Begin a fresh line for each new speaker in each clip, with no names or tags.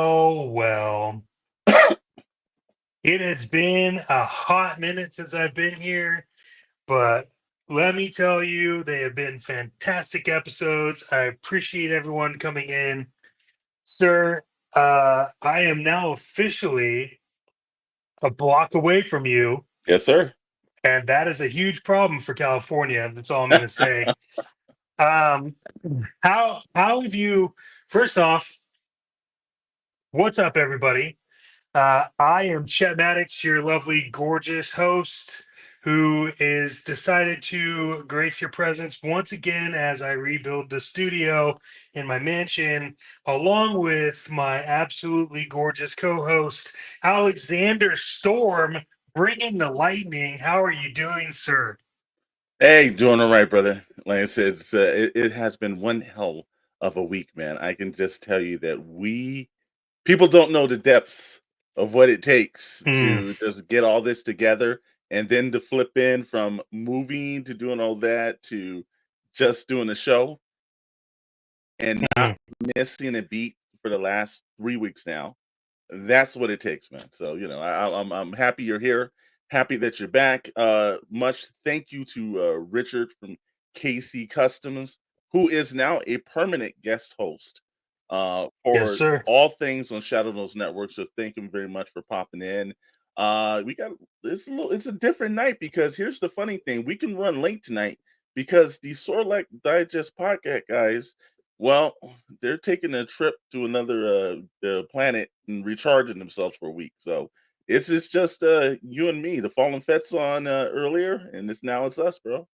Well. It has been a hot minute since I've been here, but let me tell you, they have been fantastic episodes. I appreciate everyone coming in. Sir, I am now officially a block away from you,
Yes, sir.
and that is a huge problem for California. That's all I'm going to say. Um, how have you? First off, what's up, everybody? I am Chet Maddox, your lovely, gorgeous host, who is decided to grace your presence once again as I rebuild the studio in my mansion, along with my absolutely gorgeous co-host, Alexander Storm, bringing the lightning. How are you doing, sir?
Hey, doing all right, brother. Like I said, it has been one hell of a week, man. I can just tell you that people don't know the depths of what it takes
Mm,
to just get all this together and then to flip in from moving to doing all that to just doing a show and not
mm.
missing a beat for the last 3 weeks now. That's what it takes, man. So, I'm happy you're here. Happy that you're back. Much thank you to Richard from KC Customs, who is now a permanent guest host
Yes,
for
sir.
all things on Shadow Knows Network. So thank him very much for popping in. We got it's a different night because here's the funny thing: we can run late tonight because the Sorlek Digest podcast guys, well, they're taking a trip to another planet and recharging themselves for a week. So it's just you and me. The Fallen Fets on earlier, and it's us, bro.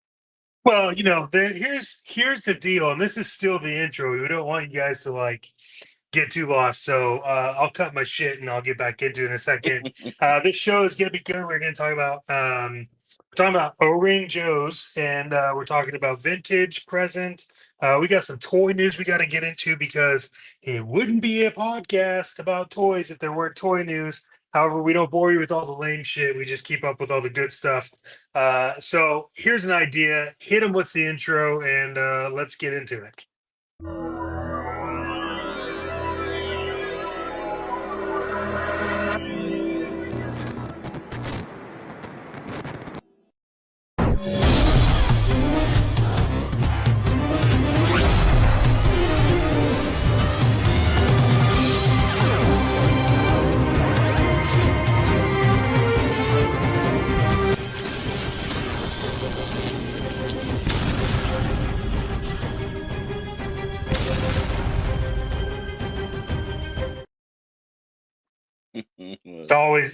Well, here's the deal, and this is still the intro. We don't want you guys to like get too lost. So I'll cut my shit and I'll get back into it in a second. This show is gonna be good. We're gonna talking about O-ring Joes, and we're talking about vintage, present. We got some toy news we got to get into because it wouldn't be a podcast about toys if there weren't toy news. However, we don't bore you with all the lame shit. We just keep up with all the good stuff. So here's an idea. Hit them with the intro, and let's get into it.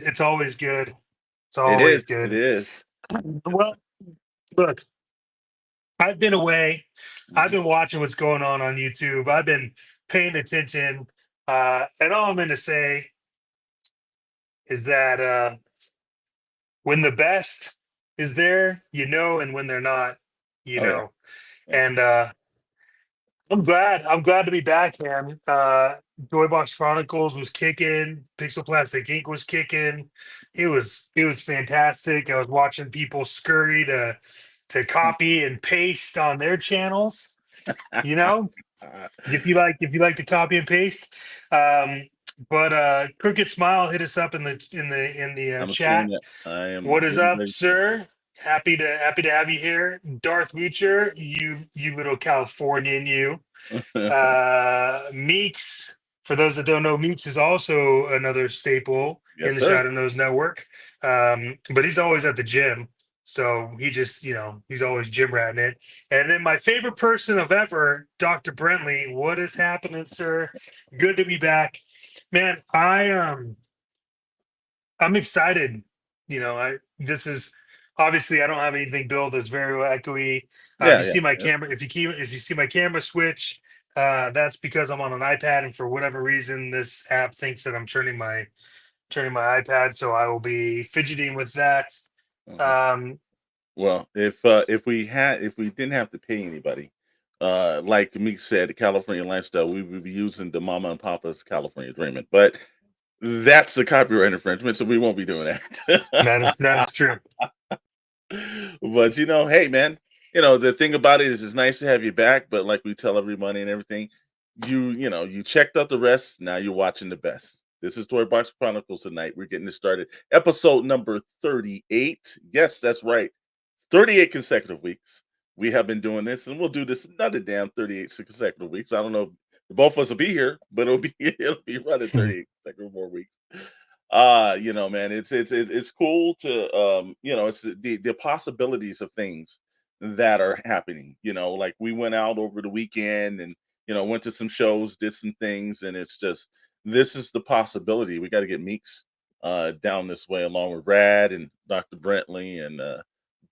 It's always good. It's
It
always
is. It
good.
is.
Well, look, I've been away. I've
Mhm.
been watching what's going on YouTube. I've been paying attention. And all I'm going to say is that when the best is there, and when they're not, you
Oh yeah.
know.
Yeah.
And I'm glad to be back, man. Toy Box Chronicles was kicking. Pixel Plastic Ink was kicking. It was fantastic. I was watching people scurry to copy and paste on their channels. You know, if you like to copy and paste. Um, but Crooked Smile hit us up in the
I'm seeing
chat.
that. I am
What is
getting
up,
ready to.
sir? Happy to have you here, Darth Moocher. You little Californian, you. Meeks. For those that don't know, Meeks is also another staple in
Yes,
the
sir.
Shadow Knows Network. But he's always at the gym. So he just, he's always gym ratting it. And then my favorite person of ever, Dr. Brentley. What is happening, sir? Good to be back. Man, I'm excited. I this is obviously I don't have anything built that's very echoey. If
Yeah,
you
yeah,
see my
yeah.
camera, if you see my camera switch, that's because I'm on an iPad, and for whatever reason, this app thinks that I'm turning my iPad, so I will be fidgeting with that.
Mhm.
Um,
Well, if we didn't have to pay anybody, like Meek said, the California lifestyle, we would be using the Mama and Papa's California Dreamin'. But that's a copyright infringement, so we won't be doing
that is true.
But hey, man, the thing about it is, it's nice to have you back. But like we tell everybody and everything, you checked out the rest. Now you're watching the best. This is Toy Box Chronicles tonight. We're getting this started. Episode number 38. Yes, that's right. 38 consecutive weeks. We have been doing this, and we'll do this another damn 38 consecutive weeks. I don't know if both of us will be here, but it'll be running 38 consecutive more weeks. Man, it's cool to it's the possibilities of things that are happening. Like we went out over the weekend and went to some shows, did some things, and it's just this is the possibility. We got to get Meeks down this way along with Rad and Dr. Brentley and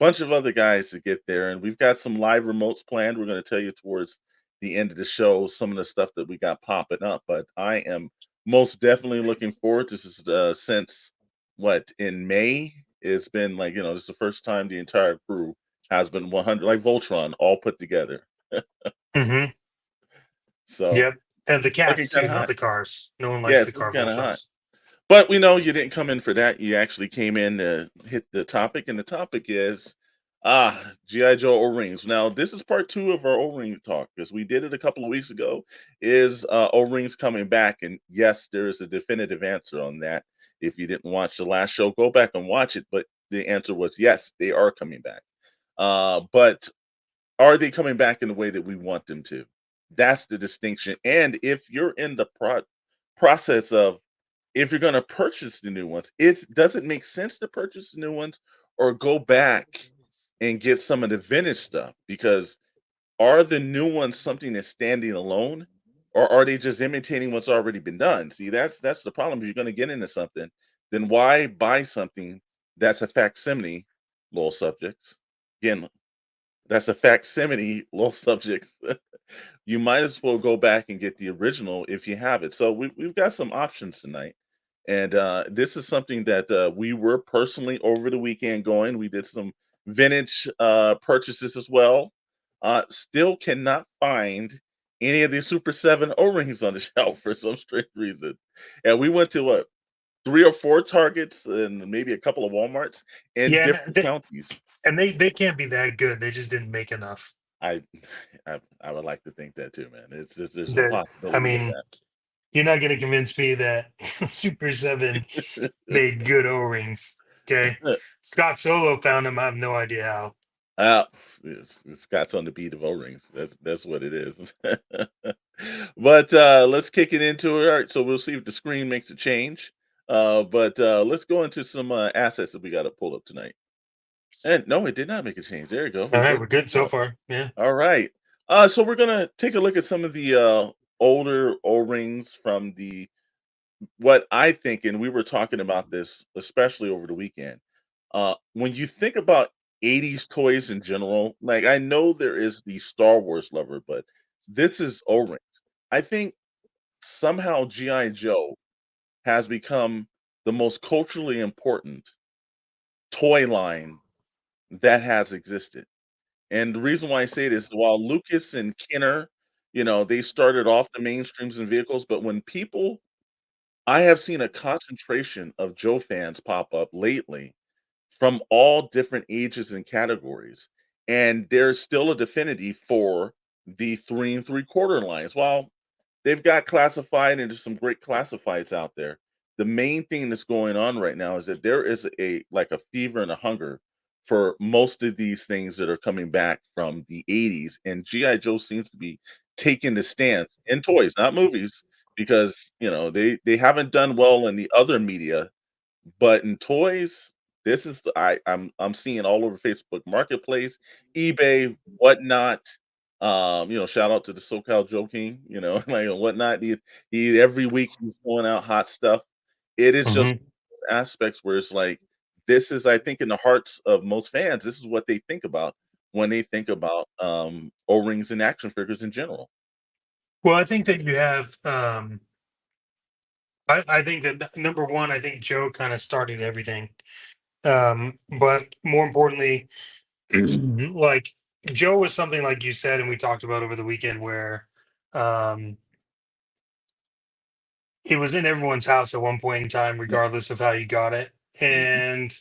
bunch of other guys to get there. And we've got some live remotes planned. We're going to tell you towards the end of the show some of the stuff that we got popping up. But I am most definitely looking forward. This is since what in May. It's been like, this is the first time the entire crew has been 100, like Voltron, all put together.
Hmm.
So
Yep. And the
looking
cats
kind
too,
of
not
hot.
the cars. No one
Yeah,
likes the
it's looking
car
kind of hot.
Voltrons.
But we know you didn't come in for that. You actually came in to hit the topic, and the topic is GI Joe O-rings. Now, this is part two of our O-ring talk because we did it a couple of weeks ago. Is O-rings coming back? And yes, there is a definitive answer on that. If you didn't watch the last show, go back and watch it. But the answer was yes, they are coming back. But are they coming back in the way that we want them to? That's the distinction. And if you're in the process of if you're gonna purchase the new ones, does it make sense to purchase the new ones or go back and get some of the vintage stuff? Because are the new ones something that's standing alone, or are they just imitating what's already been done? See, that's the problem. If you're gonna get into something, then why buy something that's a facsimile, little subjects? Again, that's a facsimile, little subjects. You might as well go back and get the original if you have it. So we've got some options tonight. And this is something that we were personally over the weekend going. We did some vintage purchases as well. Still cannot find any of these Super 7 O-rings on the shelf for some strange reason. And we went to what, three or four Targets and maybe a couple of Walmarts in
Yeah,
different counties.
and they can't be that good. They just didn't make enough.
I, I would like to think that too, man. It's just there's a
That I
possibility of
mean, you're not going to convince me that Super 7
that.
made good O-rings. Okay. Scott Solo found them. I have no idea how.
Uh, it's Scott's on the beat of O-rings. That's what it is. But let's kick it into it. All right, so we'll see if the screen makes a change. But let's go into some assets that we got to pull up tonight. And no, it did not make a change. There you go.
All
We're
right,
good.
we're good so far. Yeah.
All right. So we're gonna take a look at some of the older O-rings from the what I think, and we were talking about this especially over the weekend. When you think about 80s toys in general, like I know there is the Star Wars lover, but this is O-rings. I think somehow GI Joe has become the most culturally important toy line that has existed. And the reason why I say this, while Lucas and Kenner, they started off the mainstreams and vehicles, but when people I have seen a concentration of Joe fans pop up lately from all different ages and categories, and there's still a affinity for the 3 and 3/4 lines. While they've got classified and there's some great classifieds out there, the main thing that's going on right now is that there is a fever and a hunger for most of these things that are coming back from the 80s, and GI Joe seems to be taking the stance in toys, not movies, because, they haven't done well in the other media, but in toys, this is I'm seeing all over Facebook Marketplace, eBay, whatnot. Shout out to the SoCal Joe King, like whatnot. He every week he's throwing out hot stuff. It is just
Hmm.
aspects where it's like this is, I think, in the hearts of most fans, this is what they think about when they think about O-rings and action figures in general.
Well, I think that you have. I think that number one, I think Joe kind of started everything. But more importantly, like Joe was something like you said, and we talked about over the weekend, where um, it was in everyone's house at one point in time, regardless of how you got it.
Mhm.
And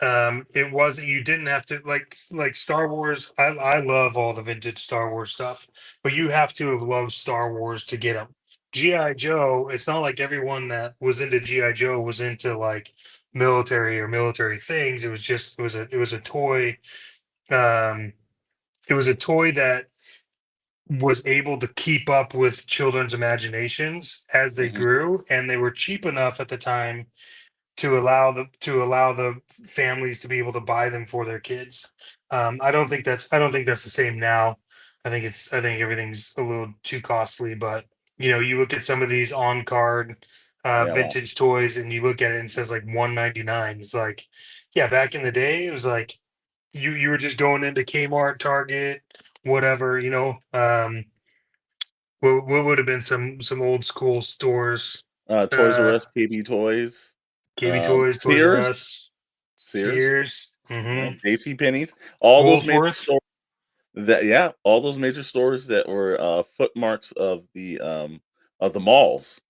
It wasn't, you didn't have to like Star Wars. I love all the vintage Star Wars stuff, but you have to have loved Star Wars to get them. GI Joe, it's not like everyone that was into GI Joe was into like military or military things. It was just it was a toy. um it was a toy that was able to keep up with children's imaginations as they
Mhm.
grew, and they were cheap enough at the time to allow the families to be able to buy them for their kids. I don't think that's the same now. I think everything's a little too costly. But you look at some of these on card
Yeah, well,
vintage toys, and you look at it and it says like 199. It's like, yeah, back in the day, it was like you were just going into Kmart, Target, whatever. What would have been some old school stores?
Toys R
Uh,
Us, KB Toys,
KB Toys, Toys R
Sears,
Us,
Sears,
Sears,
JC Penney's, all those major
Woolsworth.
stores all those major stores that were footmarks of the malls.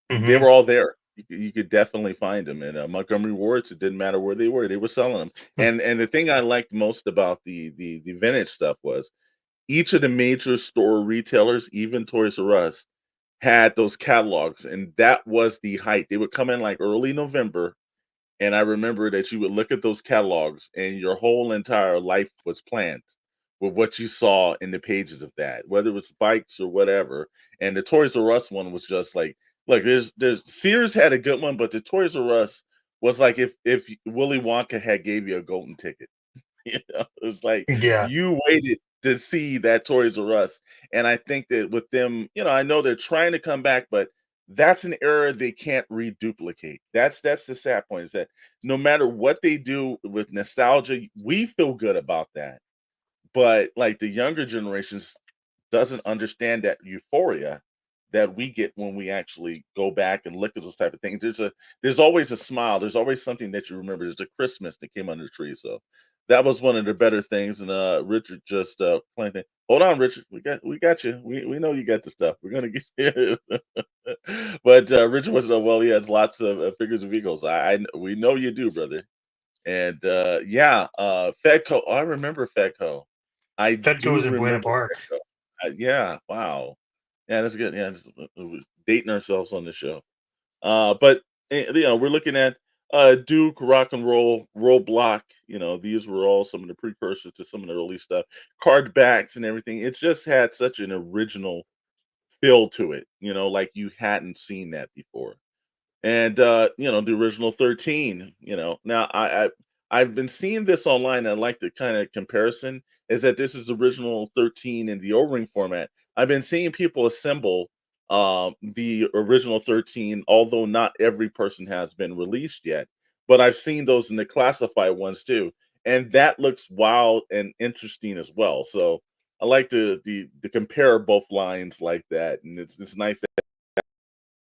They
Hmm.
were all there. You could definitely find them in Montgomery Wards. It didn't matter where they were selling them. And the thing I liked most about the vintage stuff was each of the major store retailers, even Toys R Us, had those catalogs, and that was the height. They would come in like early November, and I remember that you would look at those catalogs and your whole entire life was planned with what you saw in the pages of that, whether it was bikes or whatever. And the Toys R Us one was just like, look, there's Sears had a good one, but the Toys R Us was like if Willy Wonka had gave you a golden ticket. It's like
Yeah,
you waited to see that Toys R Us, and I think that with them, I know they're trying to come back, but that's an era they can't reduplicate. That's the sad point is that no matter what they do with nostalgia, we feel good about that. But like the younger generations doesn't understand that euphoria that we get when we actually go back and look at those type of things. There's always a smile. There's always something that you remember. There's a Christmas that came under the tree. So that was one of the better things. And Richard just playing thing. Hold on, Richard. We got you. We know you got the stuff. We're gonna get you. But Richard was well, he has lots of figures of eagles. We know you do, brother. And yeah, Fedco. Oh, I remember Fedco. I
Fedco
do
was in Buena
remember
Park.
Fedco. Yeah, wow. Yeah, that's good. Yeah, we're dating ourselves on the show. But we're looking at Duke, Rock and Roll, Roadblock. These were all some of the precursors to some of the early stuff. Card backs and everything. It just had such an original feel to it. Like you hadn't seen that before. And the original 13. Now I've been seeing this online. I like the kind of comparison is that this is original 13 in the O-ring format. I've been seeing people assemble the original 13, although not every person has been released yet, but I've seen those in the classified ones too, and that looks wild and interesting as well. So I like to compare both lines like that, and it's nice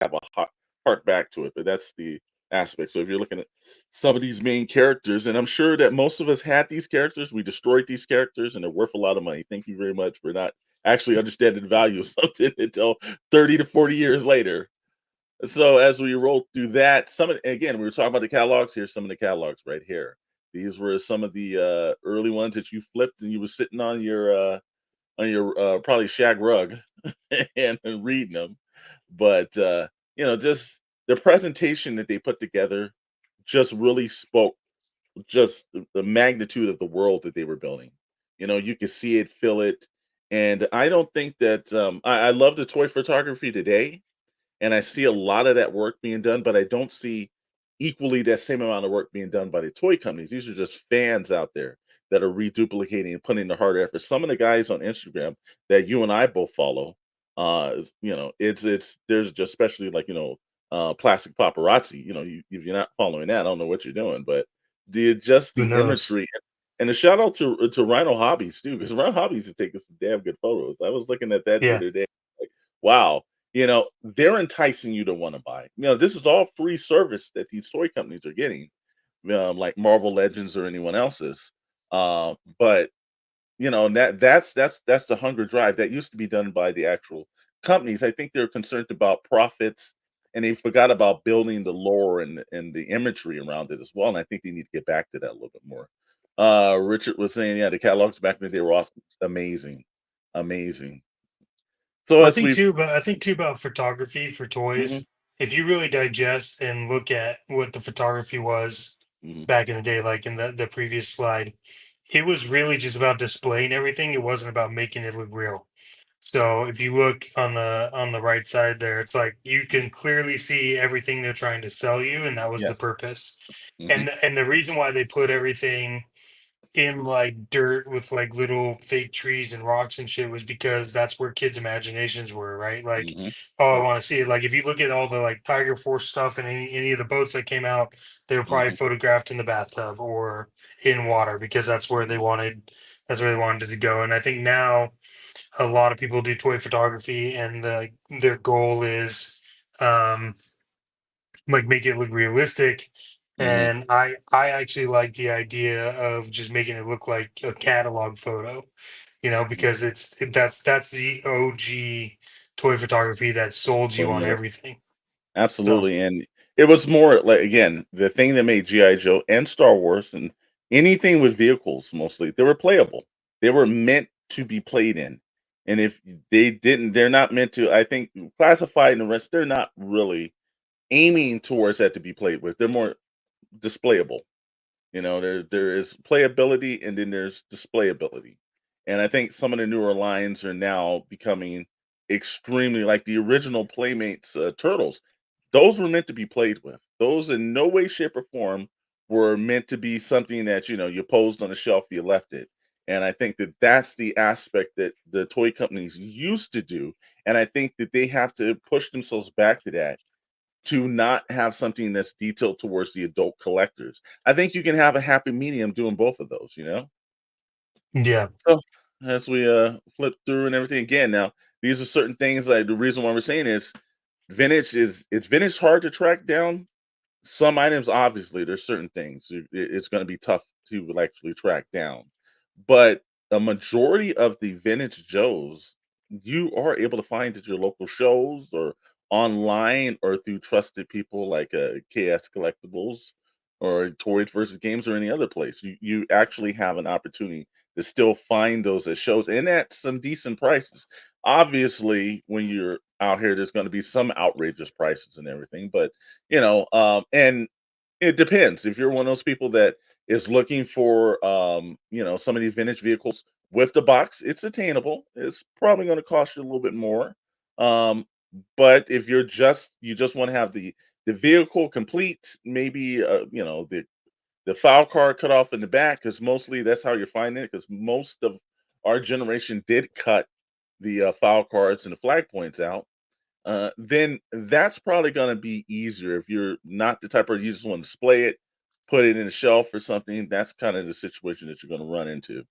have a hark back to it, but that's the aspect. So if you're looking at some of these main characters, and I'm sure that most of us had these characters, we destroyed these characters, and they're worth a lot of money. Thank you very much for not actually understanding the value of something until 30 to 40 years later. So as we roll through that, again, we were talking about the catalogs. Here's some of the catalogs right here. These were some of the early ones that you flipped and you were sitting on your probably shag rug and reading them. But just the presentation that they put together just really spoke just the magnitude of the world that they were building. You could see it, feel it, and I don't think that I love the toy photography today, and I see a lot of that work being done, but I don't see equally that same amount of work being done by the toy companies. These are just fans out there that are reduplicating and putting the hard effort. Some of the guys on Instagram that you and I both follow, it's there's just especially like plastic paparazzi. If you're not following that, I don't know what you're doing, but
Who
the
knows?
imagery and a shout out to Rhino Hobbies too, because Rhino Hobbies is taking some damn good photos. I was looking at that the
Yeah,
other day, like, wow, they're enticing you to wanna buy. This is all free service that these toy companies are getting, like Marvel Legends or anyone else's. But that's the hunger drive that used to be done by the actual companies. I think they're concerned about profits and they forgot about building the lore and the imagery around it as well. And I think they need to get back to that a little bit more. Richard was saying, yeah, the catalogs back in the day were awesome, amazing, amazing. So
Well,
as we've
I think too about photography for
Mhm,
toys. If you really digest and look at what the photography was
mhm,
back in the day, like in the previous slide, it was really just about displaying everything. It wasn't about making it look real. So if you look on the right side there, it's like you can clearly see everything they're trying to sell you, and that was the
yes,
purpose.
mhm,
And the reason why they put everything in like dirt with like little fake trees and rocks and shit was because that's where kids' imaginations were, right? Like,
mhm,
oh, I
yep,
want to see it. Like, if you look at all the like Tiger Force stuff and any of the boats that came out, they were probably
mhm,
photographed in the bathtub or in water because
mhm,
that's where they wanted it to go. And I think now a lot of people do toy photography and their goal is um like make it look realistic.
mhm,
And I actually like the idea of just making it look like a catalog photo,
mhm.
because that's the OG toy photography that sold
So
you on
yeah,
everything. So
absolutely, and it was more like again the thing that made GI Joe and Star Wars and anything with vehicles mostly they were playable. They were meant to be played in, and if they didn't, they're not meant to. I think classified and the rest, they're not really aiming towards that to be played with. They're more displayable. There is playability and then there's displayability. And I think some of the newer lines are now becoming extremely like the original Playmates turtles. Those were meant to be played with. Those in no way, shape, or form were meant to be something that you posed on the shelf, you left it. And I think that that's the aspect that the toy companies used to do. And I think that they have to push themselves back to that to not have something that's detailed towards the adult collectors. I think you can have a happy medium doing both of those, you know?
yeah.
So, as we, flip through and everything again now, these are certain things, like, the reason why we're saying is vintage hard to track down? Some items, obviously, there's certain things it's going to be tough to actually track down, but a majority of the vintage Joes you are able to find at your local shows or online or through trusted people like KS Collectibles or Toys versus Games or any other place. You actually have an opportunity to still find those at shows and at some decent prices. Obviously, when you're out here, there's going to be some outrageous prices and everything, but and it depends. If you're one of those people that is looking for, some of these vintage vehicles with the box, it's attainable. It's probably going to cost you a little bit more. Um, but if you just want to have the vehicle complete, maybe the file card cut off in the back, because mostly that's how you're finding it. Because most of our generation did cut the file cards and the flag points out, then that's probably gonna be easier if you're not the type of you just want to display it, put it in a shelf or something. That's kind of the situation that you're gonna run into.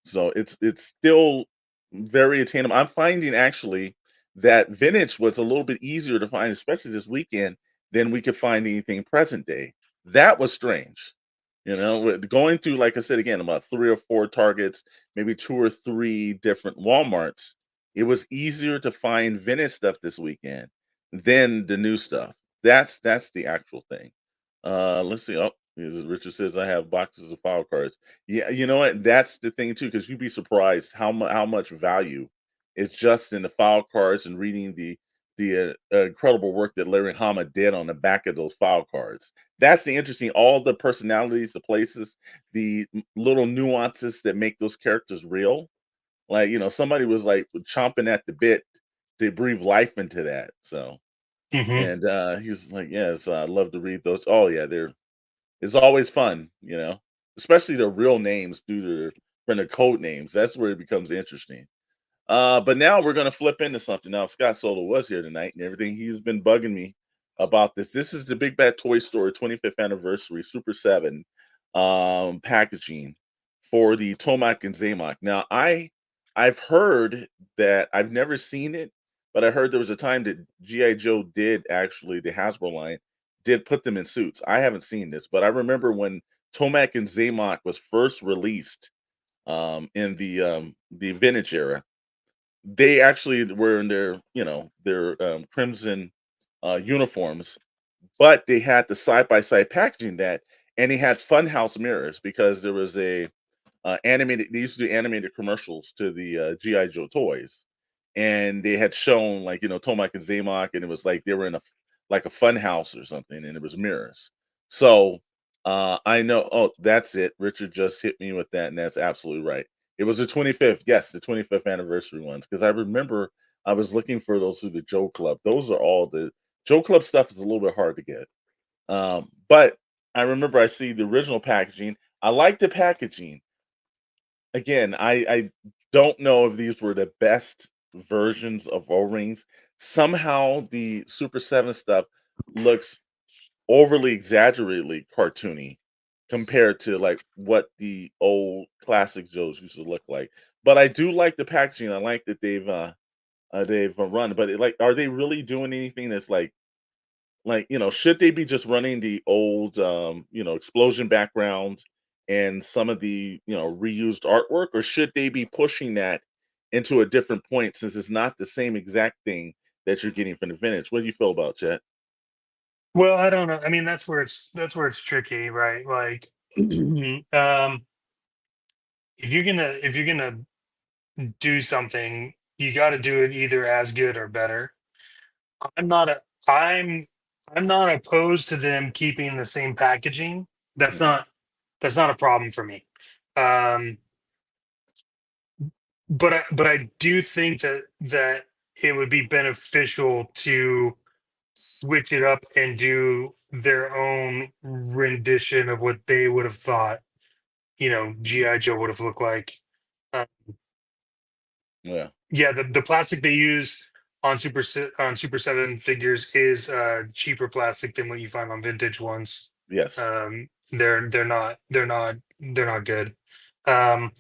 So it's still very attainable. I'm finding actually that vintage was a little bit easier to find, especially this weekend, than we could find anything present day. That was strange. With going through, like I said again, about 3 or 4 Targets, maybe 2 or 3 different Walmarts, it was easier to find vintage stuff this weekend than the new stuff. That's the actual thing. Let's see. Oh, Richard says I have boxes of file cards. Yeah, you know what? That's the thing too, because you'd be surprised how much value is just in the file cards and reading the incredible work that Larry Hama did on the back of those file cards. That's the interesting. All the personalities, the places, the little nuances that make those characters real. Like somebody was like chomping at the bit to breathe life into that. So
Hmm.
and he's like, yes, I love to read those. Oh yeah, they're it's always fun, especially the real names due to from the code names. That's where it becomes interesting. But now we're gonna flip into something. Now, if Scott Solo was here tonight and everything, he's been bugging me about this. This is the Big Bad Toy Store 25th anniversary Super 7 packaging for the Tomac and Zamoc. Now, I've heard that I've never seen it, but I heard there was a time that GI Joe did actually the Hasbro line did put them in suits. I haven't seen this, but I remember when Tomac and Zamoc was first released in the vintage era, they actually were in their crimson, uniforms, but they had the side by side packaging that, and they had funhouse mirrors because there was a animated. They used to do animated commercials to the GI Joe toys, and they had shown like Tomac and Zaymok, and it was like they were in like a fun house or something, and it was mirrors. So I know. Oh, that's it. Richard just hit me with that, and that's absolutely right. It was the 25th. Yes, the 25th anniversary ones, because I remember I was looking for those through the Joe Club. Those are all the Joe Club stuff is a little bit hard to get. But I remember I see the original packaging. I like the packaging. Again, I don't know if these were the best versions of O-rings. Somehow the Super 7 stuff looks overly exaggeratedly cartoony compared to like what the old classic Joes used to look like. But I do like the packaging. I like that they've run. But are they really doing anything that's should they be just running the old, explosion background and some of the, reused artwork, or should they be pushing that into a different point since it's not the same exact thing that you're getting from the vintage? What do you feel about Chet?
Well, I don't know. I mean, that's where it's tricky, right? Like, if you're gonna do something, you got to do it either as good or better. I'm not a I'm I'm not opposed to them keeping the same packaging. That's
Mhm.
not that's not a problem for me. Um, but I do think that it would be beneficial to switch it up and do their own rendition of what they would have thought, GI Joe would have looked like. Uh,
Yeah.
yeah, the plastic they use on on Super 7 figures is cheaper plastic than what you find on vintage ones.
Yes.
They're not good. Um,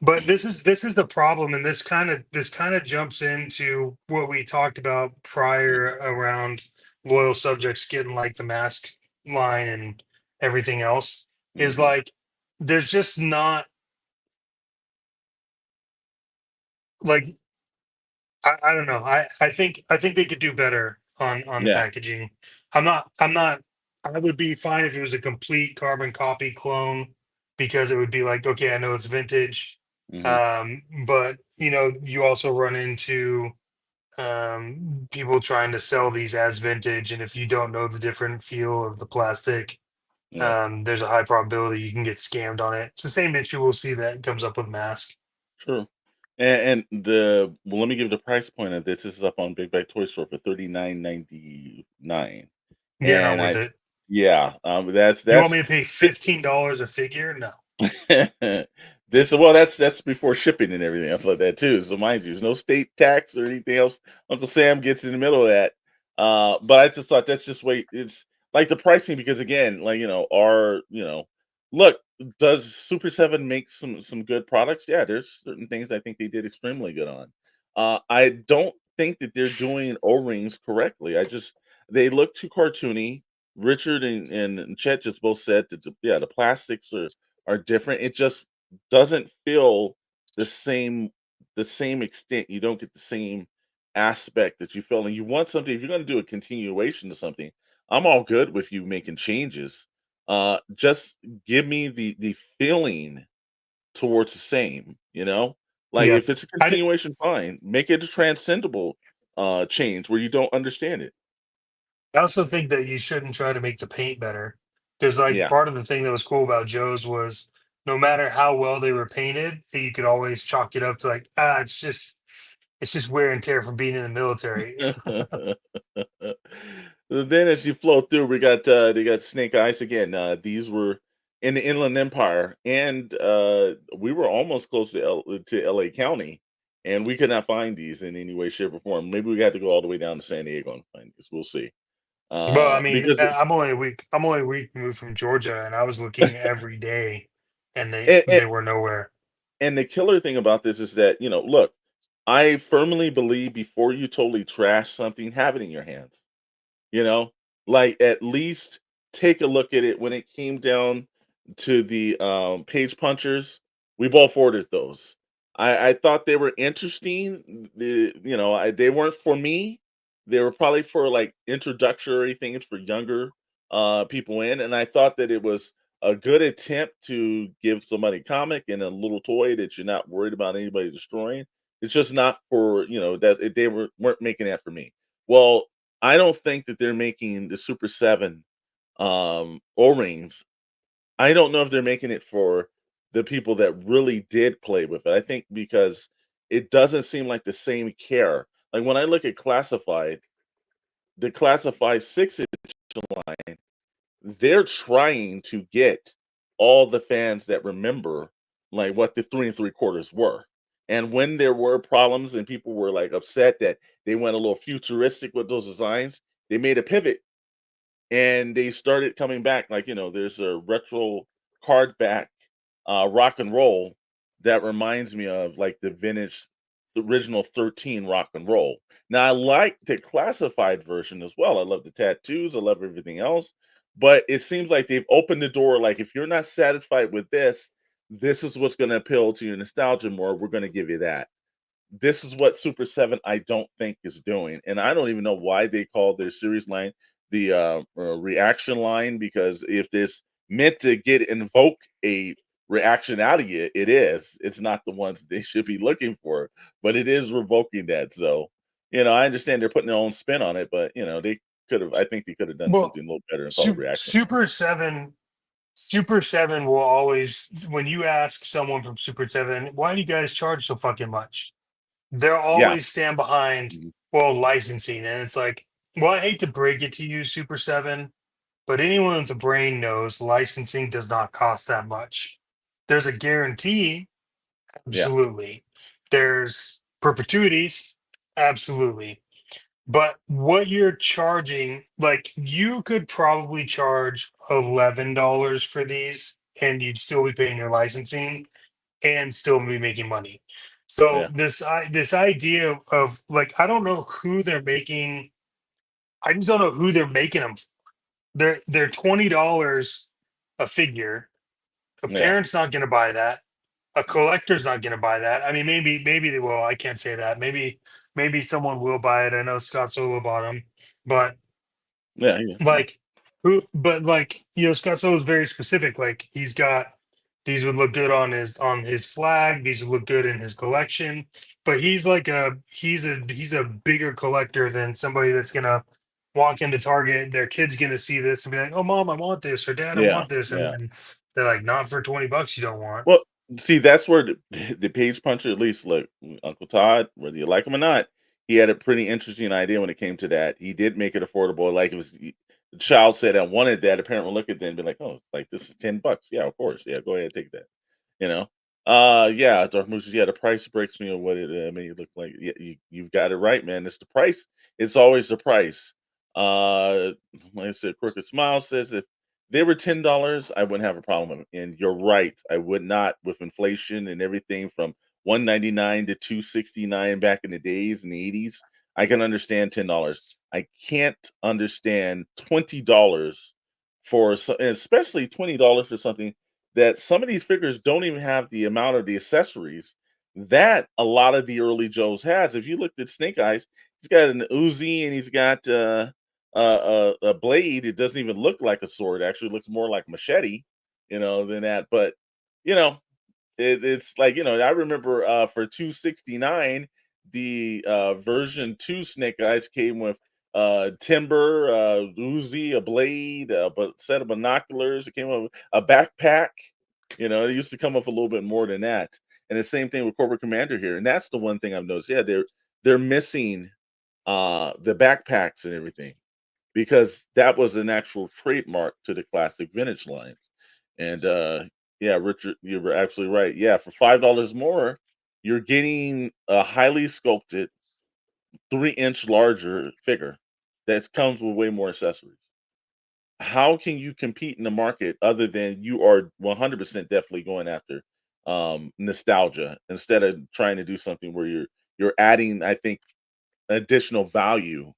but this is the problem, and this kind of jumps into what we talked about prior around loyal subjects getting like the mask line and everything else. Is
Hmm.
like there's just not like I don't know. I think they could do better on the
Yeah.
packaging. I'm not I would be fine if it was a complete carbon copy clone, because it would be like, okay, I know it's vintage.
Hmm.
But you also run into people trying to sell these as vintage, and if you don't know the different feel of the plastic,
Yeah.
there's a high probability you can get scammed on it. It's the same issue we'll see that comes up with mask.
True. Let me give the price point of this. This is up on Big Bag Toy Store for 39.99,
Yeah, not
and
worth
I
it.
yeah,
You want
that's
me to pay $15 a figure? No.
that's before shipping and everything else like that too. So mind you, there's no state tax or anything else. Uncle Sam gets in the middle of that. But I just thought that's just wait. It's like the pricing because again, look, does Super Seven make some good products? Yeah, there's certain things I think they did extremely good on. I don't think that they're doing O-rings correctly. They look too cartoony. Richard and Chet just both said that the plastics are different. It just doesn't feel the same extent. You don't get the same aspect that you feel. And you want something, if you're gonna do a continuation to something, I'm all good with you making changes. Just give me the feeling towards the same, you know? Like
Yeah.
if it's a
I, d-
continuation, fine. Make it a transcendable change where you don't understand it.
I also think that you shouldn't try to make the paint better, because like
Yeah.
part of the thing that was cool about Joe's was no matter how well they were painted, that you could always chalk it up to like, it's just wear and tear from being in the military.
Then as you flow through, they got Snake Eyes again. These were in the Inland Empire, and we were almost close to LA County, and we could not find these in any way, shape, or form. Maybe we got to go all the way down to San Diego and find these. We'll see.
Well, I mean,
Because
I'm only a week removed from Georgia, and I was looking every day, and they
and, and
they were nowhere.
and the killer thing about this is that look, I firmly believe before you totally trash something, have it in your hands. You know, like at least take a look at it when it came down to the page punchers. We both ordered those. I thought they were interesting. They weren't for me. they were probably for like introductory things for younger people in, and I thought that it was a good attempt to give somebody a comic and a little toy that you're not worried about anybody destroying. It's just not for, that they weren't making that for me. Well, I don't think that they're making the Super 7 O-rings. I don't know if they're making it for the people that really did play with it. I think because it doesn't seem like the same care. Like when I look at Classified, the Classified 6-inch line, they're trying to get all the fans that remember like what the 3 3/4 were. And when there were problems and people were like upset that they went a little futuristic with those designs, they made a pivot and they started coming back. Like, there's a retro card back rock and roll that reminds me of like the original 13 rock and roll. Now I like the classified version as well. I love the tattoos, I love everything else, but it seems like they've opened the door. Like, if you're not satisfied with this is what's going to appeal to your nostalgia more. We're going to give you that. This is what Super 7, I don't think, is doing, and I don't even know why they call their series line the, reaction line, because if this meant to invoke a reaction out of you, it is. It's not the ones they should be looking for, but it is revoking that, so, I understand they're putting their own spin on it, but, I think they could have done
Well,
something a little better and called it reaction line.
Super 7 will always, when you ask someone from Super 7, why do you guys charge so fucking much? They'll
Yeah.
always stand behind,
Mhm.
well, licensing. And it's like, well, I hate to break it to you, Super 7, but anyone with a brain knows licensing does not cost that much. There's a guarantee,
Yeah.
absolutely. There's perpetuities, absolutely. But what you're charging, like you could probably charge $11 for these and you'd still be paying your licensing and still be making money. So
Yeah.
this idea of like I don't know who they're making. I just don't know who they're making them. They're $20 a figure. A
Yeah.
parent's not going to buy that. A collector's not going to buy that. I mean, maybe they will. I can't say that. Maybe someone will buy it. I know Scott Solo bought them, but
Yeah, yeah, yeah.
like but like Scott Solo is very specific. Like he's got these would look good on his flag. These would look good in his collection. But he's a bigger collector than somebody that's gonna walk into Target. Their kid's gonna see this and be like, "Oh, mom, I want this," or "Dad, I
Yeah,
want this," and
yeah.
then they're like, "Not for $20. You don't want."
Well, see, that's where the page puncher, at least, look, Uncle Todd, whether you like him or not, he had a pretty interesting idea when it came to that. He did make it affordable. Like, the child said, I wanted that. A parent would look at that and be like, oh, like this is $10. Yeah, of course. Yeah, go ahead, take that. You know? Yeah, Darth Moose, yeah, the price breaks me of what it made you look like. Yeah, you've got it right, man. It's the price. It's always the price. Like I said, Crooked Smile says if they were $10, I wouldn't have a problem with it. And you're right, I would not with inflation and everything from 199 to 269 back in the days in the 80s. I can understand $10. I can't understand $20 for and especially $20 for something that some of these figures don't even have the amount of the accessories that a lot of the early Joes has. If you looked at Snake Eyes, he's got an Uzi and he's got a blade. It doesn't even look like a sword. Actually, it looks more like machete, than that. But you know, it's like, I remember, for 269, the, version 2 Snake Eyes came with, timber, Uzi, a blade, set of binoculars. It came with a backpack. It used to come with a little bit more than that. And the same thing with Corporate Commander here, and that's the one thing I've noticed. Yeah, they're missing, the backpacks and everything because that was an actual trademark to the classic vintage lines. And yeah, Richard, you were absolutely right. Yeah, for $5 more, you're getting a highly sculpted 3-inch larger figure that comes with way more accessories. How can you compete in the market other than you are 100% definitely going after nostalgia instead of trying to do something where you're adding, I think, additional value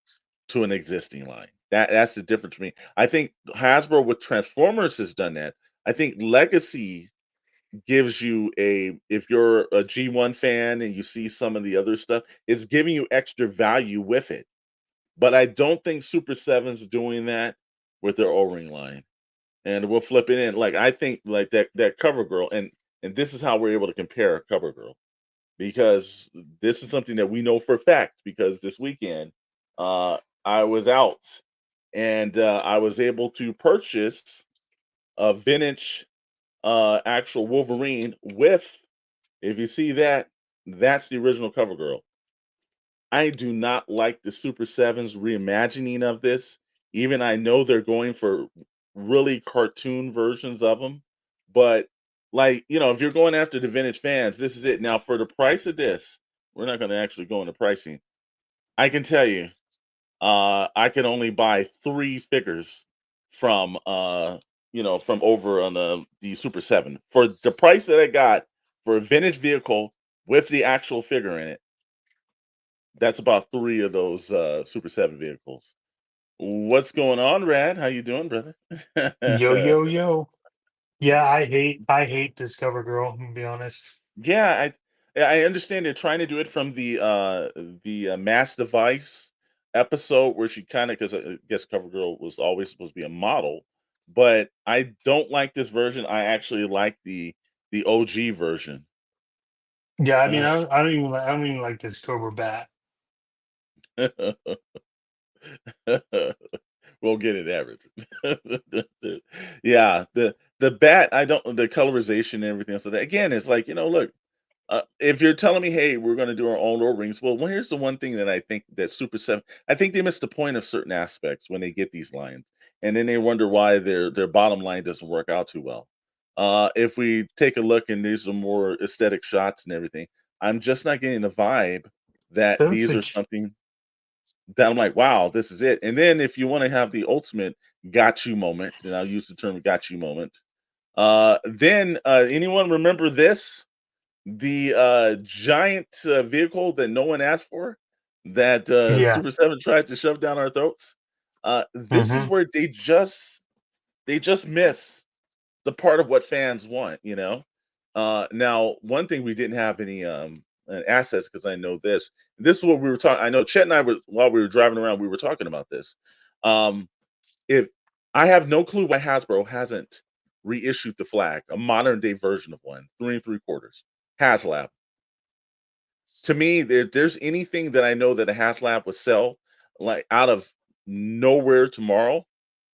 to an existing line. That's the difference for me. I think Hasbro with Transformers has done that. I think Legacy gives you if you're a G1 fan and you see some of the other stuff, it's giving you extra value with it. But I don't think Super 7's doing that with their O-ring line. And we'll flip it in. Like I think like that cover girl, and this is how we're able to compare a cover girl because this is something that we know for a fact because this weekend I was out and I was able to purchase a vintage actual Wolverine with, if you see that, that's the original cover girl. I do not like the Super 7's reimagining of this. Even I know they're going for really cartoon versions of them, but like, if you're going after the vintage fans, this is it. Now, for the price of this, we're not going to actually go into pricing. I can tell you, I can only buy 3 figures from from over on the Super 7 for the price that I got for a vintage vehicle with the actual figure in it. That's about 3 of those, Super 7 vehicles. What's going on, Rad? How you doing, brother?
Yo, yo, yo. Yeah, I hate this cover girl, to be honest.
Yeah, I understand they're trying to do it from the Mass Device episode where she kinda 'cause I guess CoverGirl was always supposed to be a model, but I don't like this version. I actually like the OG version.
Yeah, I mean, I don't even like this Cobra Bat.
We'll get it average. Yeah, the bat, I don't the colorization and everything else. So that again, it's like, look, if you're telling me, hey, we're going to do our own O-rings, well, here's the one thing that I think that Super 7, I think they missed the point of certain aspects when they get these lines, and then they wonder why their bottom line doesn't work out too well. If we take a look and these are more aesthetic shots and everything, I'm just not getting the vibe that
That's
these
a
are something that I'm like, wow, this is it. And then if you want to have the ultimate got you moment, and I'll use the term got you moment, then anyone remember this? The giant vehicle that no one asked for that
yeah.
Super 7 tried to shove down our throats. This is
Hmm.
where they just miss the part of what fans want. Now, one thing we didn't have any assets because I know this. This is what we were talking. I know Chet and I were while we were driving around, we were talking about this. Um, if I have no clue why Hasbro hasn't reissued the flag, a modern day version of one, 3 3/4. HasLab. To me, there's anything that I know that a HasLab would sell like out of nowhere tomorrow.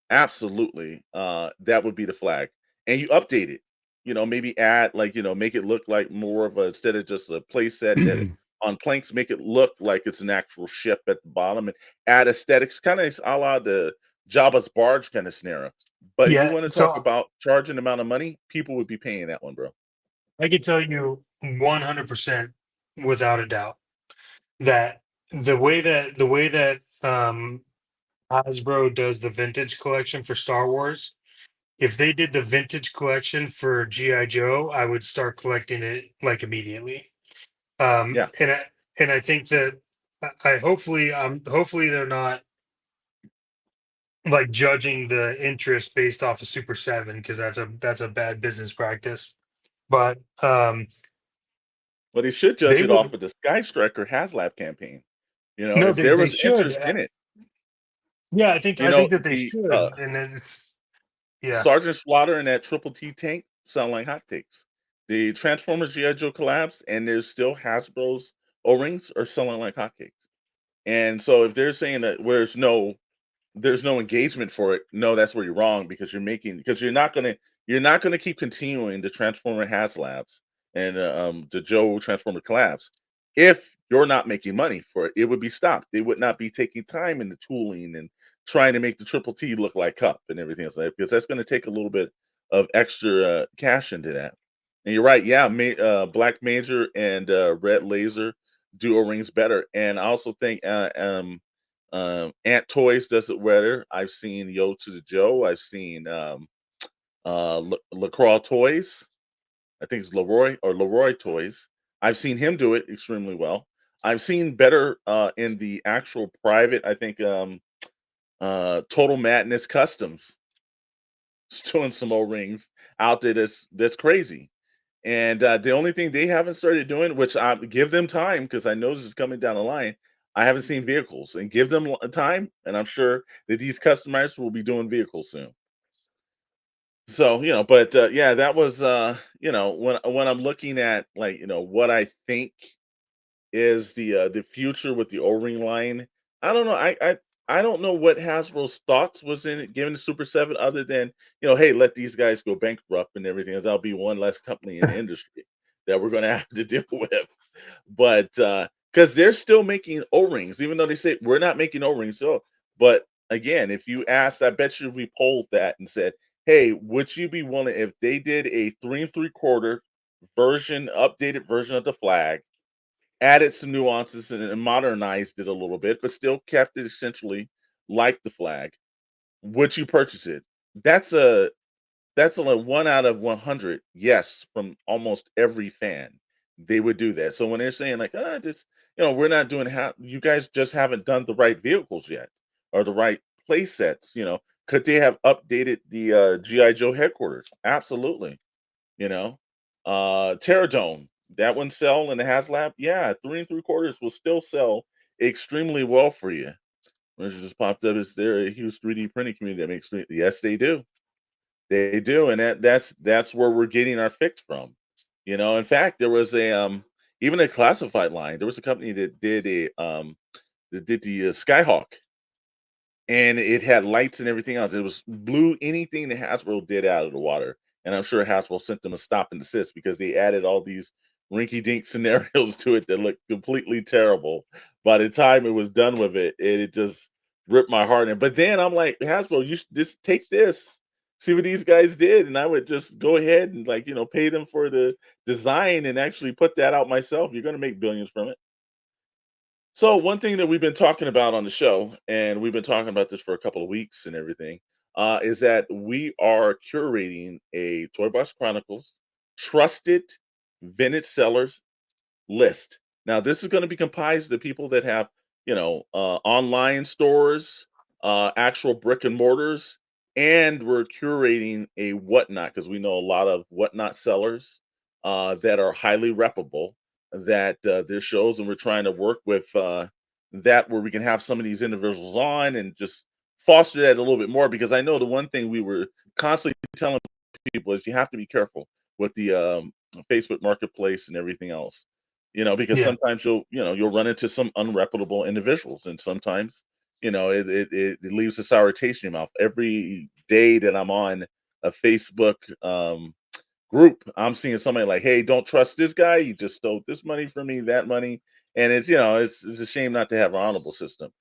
Absolutely, that would be the flag, and you update it, maybe add like, make it look like more of a instead of just a play set that on planks, make it look like it's an actual ship at the bottom and add aesthetics, kinda a la the Jabba's barge kinda scenario. But if you
Yeah,
wanna talk
so
about charging amount of money, people would be paying that one, bro.
I can tell you 100% without a doubt that the way that Hasbro does the vintage collection for Star Wars, if they did the vintage collection for GI Joe, I would start collecting it like immediately. Um,
Yeah.
and I and I think that hopefully they're not like judging the interest based off of Super 7 because that's a bad business practice. But
Well, they should judge
they
it off
would
of the Sky Striker HasLab campaign.
no,
If
they
there
they
was
should.
interest in it,
Yeah, I think that they
the
should, and it's yeah.
Sergeant Slaughter and that Triple T tank sound like hot takes. The Transformers GI Joe collabs and there's still Hasbro's O-rings are selling like hotcakes. And so if they're saying that there's no engagement for it. No, that's where you're wrong because because you're not gonna keep continuing the Transformer HasLabs and the Joe Transformer collabs. If you're not making money for it, it would be stopped. They would not be taking time in the tooling and trying to make the triple T look like Cup and everything else like that because that's going to take a little bit of extra cash into that. And you're right, yeah, Black Major and Red Laser do O-rings better. And I also think Ant Toys does it better. I've seen Yo to the Joe. I've seen LaCroix Toys. I think it's Leroy Toys. I've seen him do it extremely well. I've seen better in the actual private. I think Total Madness Customs is doing some O-rings out there that's crazy. And the only thing they haven't started doing, which I give them time because I know this is coming down the line. I haven't seen vehicles, and give them time, and I'm sure that these customers will be doing vehicles soon. So, but yeah, that was when I'm looking at, like, what I think is the future with the O-ring line. I don't know. I don't know what Hasbro's thoughts was in it, giving the Super 7, other than, hey, let these guys go bankrupt and everything. Else. That'll be one less company in the industry that we're gonna have to deal with. But because they're still making O-rings, even though they say we're not making O-rings. So, but again, if you asked, I bet you we polled that and said, hey, would you be willing if they did a 3 3/4 version, updated version of the flag, added some nuances and modernized it a little bit, but still kept it essentially like the flag. Would you purchase it? That's a that's a 1 out of 100 yes from almost every fan. They would do that. So when they're saying like, just we're not doing you guys just haven't done the right vehicles yet or the right play sets. Could they have updated the GI Joe headquarters? Absolutely. You know, Terradome, that one sell in the HasLab, yeah, 3 3/4 will still sell extremely well for you. Which just popped up, is there a huge 3D printing community that makes yes, they do. They do, and that's where we're getting our fix from. In fact, there was a even a classified line. There was a company that did the Skyhawk, and it had lights and everything else. It was blew anything that Hasbro did out of the water, and I'm sure Hasbro sent them a stop and desist because they added all these rinky-dink scenarios to it that looked completely terrible. By the time it was done with it, it just ripped my heart in. But then I'm like, Hasbro, you should just take this, see what these guys did, and I would just go ahead and, like, pay them for the design and actually put that out myself. You're going to make billions from it. So one thing that we've been talking about on the show, and we've been talking about this for a couple of weeks and everything, is that we are curating a Toy Box Chronicles trusted vintage sellers list. Now, this is going to be comprised of people that have, online stores, actual brick and mortars, and we're curating a whatnot because we know a lot of whatnot sellers that are highly reputable. That their shows, and we're trying to work with that where we can have some of these individuals on and just foster that a little bit more. Because I know the one thing we were constantly telling people is you have to be careful with the Facebook Marketplace and everything else. Because
Yeah.
sometimes you'll run into some unreputable individuals, and sometimes it leaves a sour taste in your mouth. Every day that I'm on a Facebook group, I'm seeing somebody like, "Hey, don't trust this guy. He just stole this money from me, that money," and it's a shame not to have an honorable system.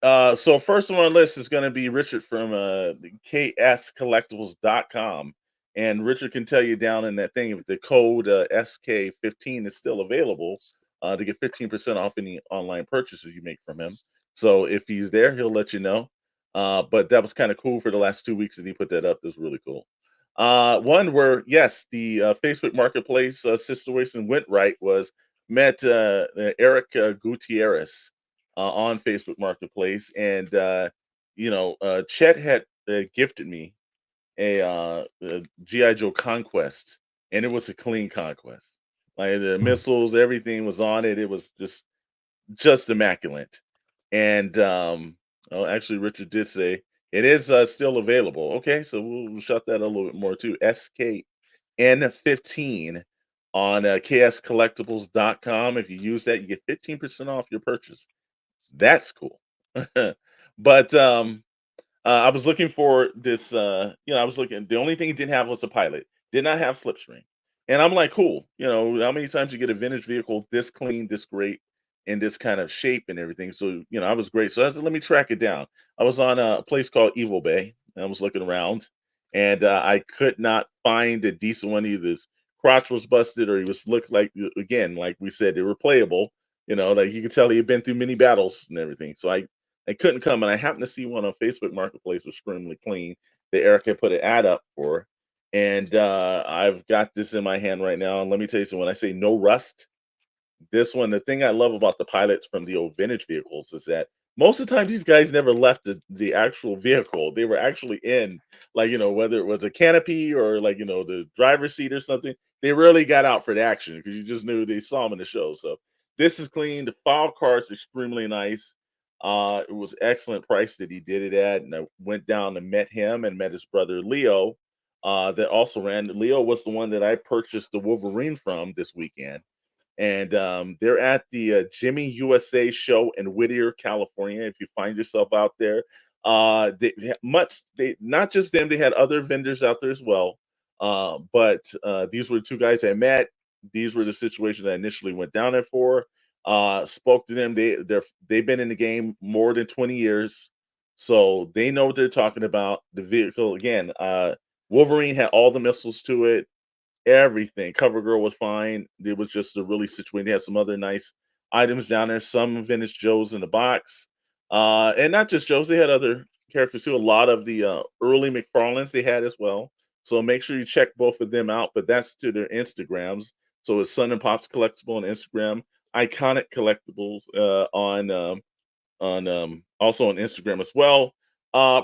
So first on our list is going to be Richard from the kscollectibles.com. And Richard can tell you down in that thing if the code SK15 is still available to get 15% off any online purchases you make from him. So if he's there, he'll let you know. But that was kind of cool for the last 2 weeks that he put that up. It was really cool. One where, yes, the Facebook Marketplace situation went right was met Eric Gutierrez on Facebook Marketplace, and Chet had gifted me a GI Joe Conquest, and it was a clean conquest. Like the
Mm.
missiles, everything was on it. It was just immaculate. And oh, actually, Richard did say it is still available. Okay, so we'll shut that a little bit more too. SKN15 on kscollectibles.com. If you use that, you get 15% off your purchase. That's cool. But I was looking for this. I was looking. The only thing it didn't have was a pilot. Did not have slipstream, and I'm like, cool. How many times you get a vintage vehicle this clean, this great, in this kind of shape and everything? So I was great. So I said, let me track it down. I was on a place called Evil Bay, and I was looking around, and I could not find a decent one. Either his crotch was busted, or he was looked like, again, like we said, they were playable. Like you could tell he had been through many battles and everything. So I couldn't come, and I happened to see one on Facebook Marketplace was extremely clean that Eric had put an ad up for, and I've got this in my hand right now. And let me tell you something. When I say no rust, this one, the thing I love about the pilots from the old vintage vehicles is that most of the time these guys never left the actual vehicle. They were actually in, like, whether it was a canopy or, like, the driver's seat or something. They rarely got out for the action because you just knew they saw them in the show. So This is clean. The file card's extremely nice. It was excellent price that he did it at, and I went down and met him and met his brother Leo. That also ran. Leo was the one that I purchased the Wolverine from this weekend, and they're at the Jimmy USA show in Whittier, California. If you find yourself out there, they not just them, they had other vendors out there as well. But these were the two guys I met. These were the situations I initially went down there for. Spoke to them. They've been in the game more than 20 years, so they know what they're talking about. The vehicle again, Wolverine had all the missiles to it, everything. CoverGirl was fine. It was just a really situation. They had some other nice items down there. Some vintage Joes in the box, and not just Joes. They had other characters too. A lot of the early McFarlanes they had as well. So make sure you check both of them out. But that's to their Instagrams. So it's Sun and Pops Collectible on Instagram, Iconic Collectibles on also on Instagram as well.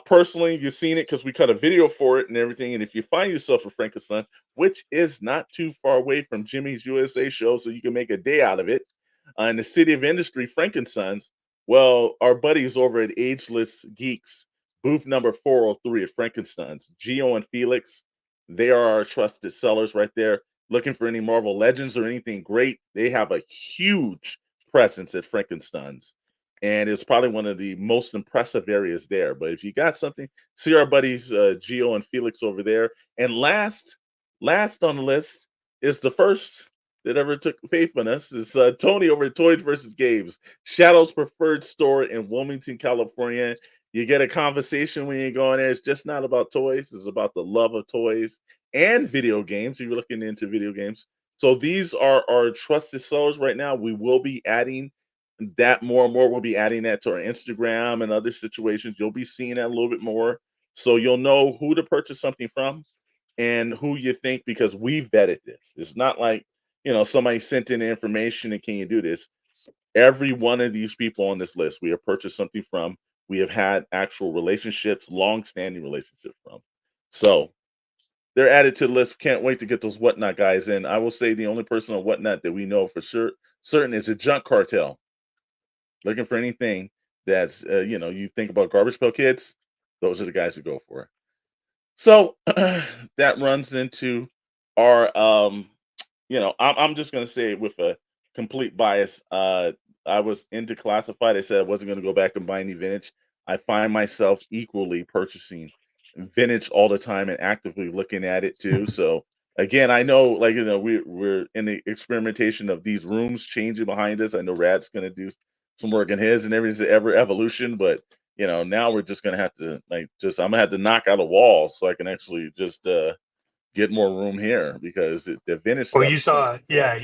Personally, you've seen it because we cut a video for it and everything. And if you find yourself a Frankenstein, which is not too far away from Jimmy's USA show, so you can make a day out of it, in the city of industry, Frankenstein's. Well, our buddies over at Ageless Geeks, booth number 403 at Frankenstein's, Gio and Felix, they are our trusted sellers right there. Looking for any Marvel Legends or anything great, they have a huge presence at Frankenstein's, and it's probably one of the most impressive areas there. But if you got something, see our buddies Gio and Felix over there. And last on the list is the first that ever took faith in us is Tony over at Toys versus Games, Shadow's preferred store in Wilmington, California. You get a conversation when you go in there. It's just not about toys; it's about the love of toys and video games. If you're looking into video games, so these are our trusted sellers right now. We will be adding that more and more. We'll be adding that to our Instagram and other situations. You'll be seeing that a little bit more. So you'll know who to purchase something from and who you think, because we vetted this. It's not like, somebody sent in information and can you do this? Every one of these people on this list we have purchased something from. We have had actual relationships, long-standing relationships from. So they're added to the list. Can't wait to get those Whatnot guys in. I will say the only person on Whatnot that we know for sure certain is a Junk Cartel. Looking for anything that's, you think about Garbage Pail Kids, those are the guys who go for it. So that runs into our, I'm just gonna say it with a complete bias. I was into classified. I said I wasn't gonna go back and buy any vintage. I find myself equally purchasing vintage all the time and actively looking at it too. So again, I know, like, we're in the experimentation of these rooms changing behind us. I know Rad's gonna do some work in his and everything's ever evolution, but now we're just gonna have to, like, I'm gonna have to knock out a wall so I can actually just get more room here because the vintage
Well,
stuff
you
is gonna
saw,
take a
yeah,
while.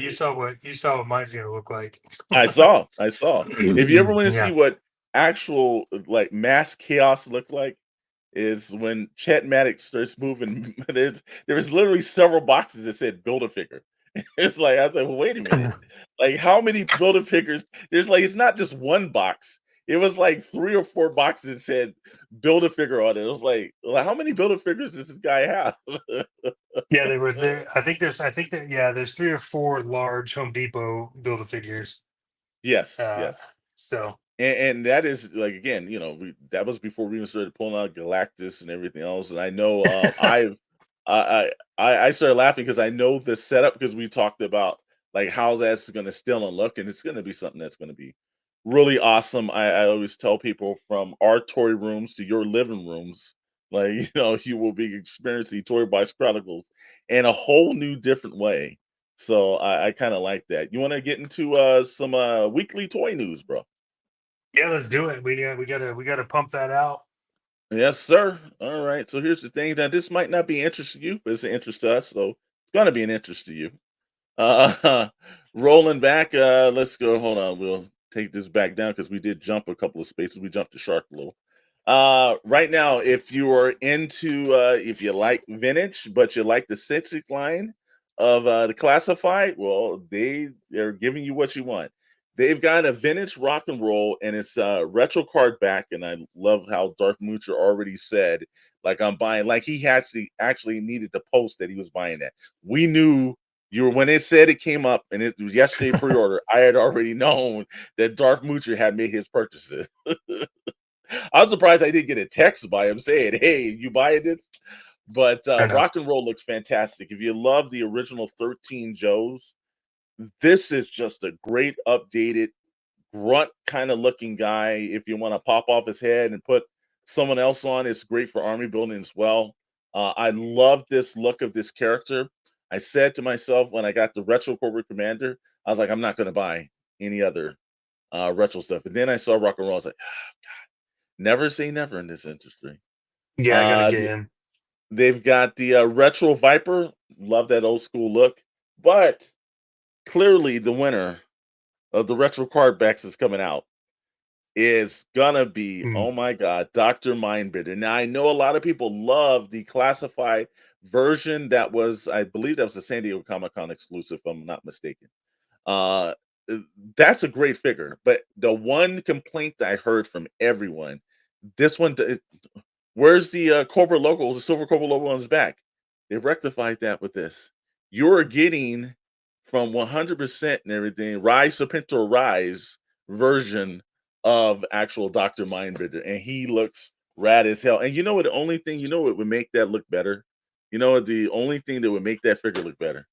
you saw what mine's gonna look like.
I saw. If you ever want to see
Yeah,
what actual like mass chaos looked like, is when Chet Maddox starts moving. There was literally several boxes that said "build a figure." It's like I was like, well, wait a minute, like how many build a figures? There's like it's not just one box. It was like 3 or 4 boxes that said "build a figure" on it. It was like, well, how many build a figures does this guy have?
yeah, they were there. I think that yeah, there's 3 or 4 large Home Depot Build-A-Figures.
Yes,
Uh,
yes.
so
And that is like again, that was before we even started pulling out Galactus and everything else. And I know I started laughing because I know the setup because we talked about like how that's going to still look, and it's going to be something that's going to be really awesome. I always tell people from our toy rooms to your living rooms, like you will be experiencing Toy Box Chronicles in a whole new different way. So I kind of like that. You want to get into some weekly toy news, bro?
yeah, let's do it. We gotta pump that out.
Yes, sir. All right. So here's the thing that this might not be interest to you, but it's an interest to us. So it's gonna be an interest to you. Uh rolling back, let's go. Hold on. We'll take this back down because we did jump a couple of spaces. We jumped the shark a little. Right now, if you are into if you like vintage, but you like the Citrix line of the classified, well, they're giving you what you want. They've got a vintage rock and roll, and it's retro card back. And I love how Darth Moocher already said, like I'm buying, like he actually needed to post that he was buying that. We knew when it said it came up and it was yesterday pre-order, I had already known that Darth Moocher had made his purchases. I was surprised I didn't get a text by him saying, "Hey, you buying this?" But
I know.
Rock and Roll looks fantastic. If you love the original 13 Joes, this is just a great updated grunt kind of looking guy. If you want to pop off his head and put someone else on, it's great for army building as well. I love this look of this character. I said to myself when I got the retro corporate commander, I was like, I'm not going to buy any other retro stuff. And then I saw Rock and Roll. I was like, never say never in this industry.
Yeah, I gotta
Uh,
get
th-
him.
they've got the retro Viper. Love that old school look. But clearly, the winner of the retro card backs is coming out is gonna be,
Mm.
oh my god, Dr. Mindbender. Now I know a lot of people love the classified version that was, I believe that was a San Diego Comic-Con exclusive, if I'm not mistaken. Uh uh, that's a great figure, but the one complaint that I heard from everyone, this one where's the Cobra logo, the silver Cobra logo on his back? They rectified that with this. You're getting from 100% and everything, Rise Serpentor Rise version of actual Dr. Mindbender, and he looks rad as hell. And you know what? The only thing, you know what would make that look better? You know what? The only thing that would make that figure look better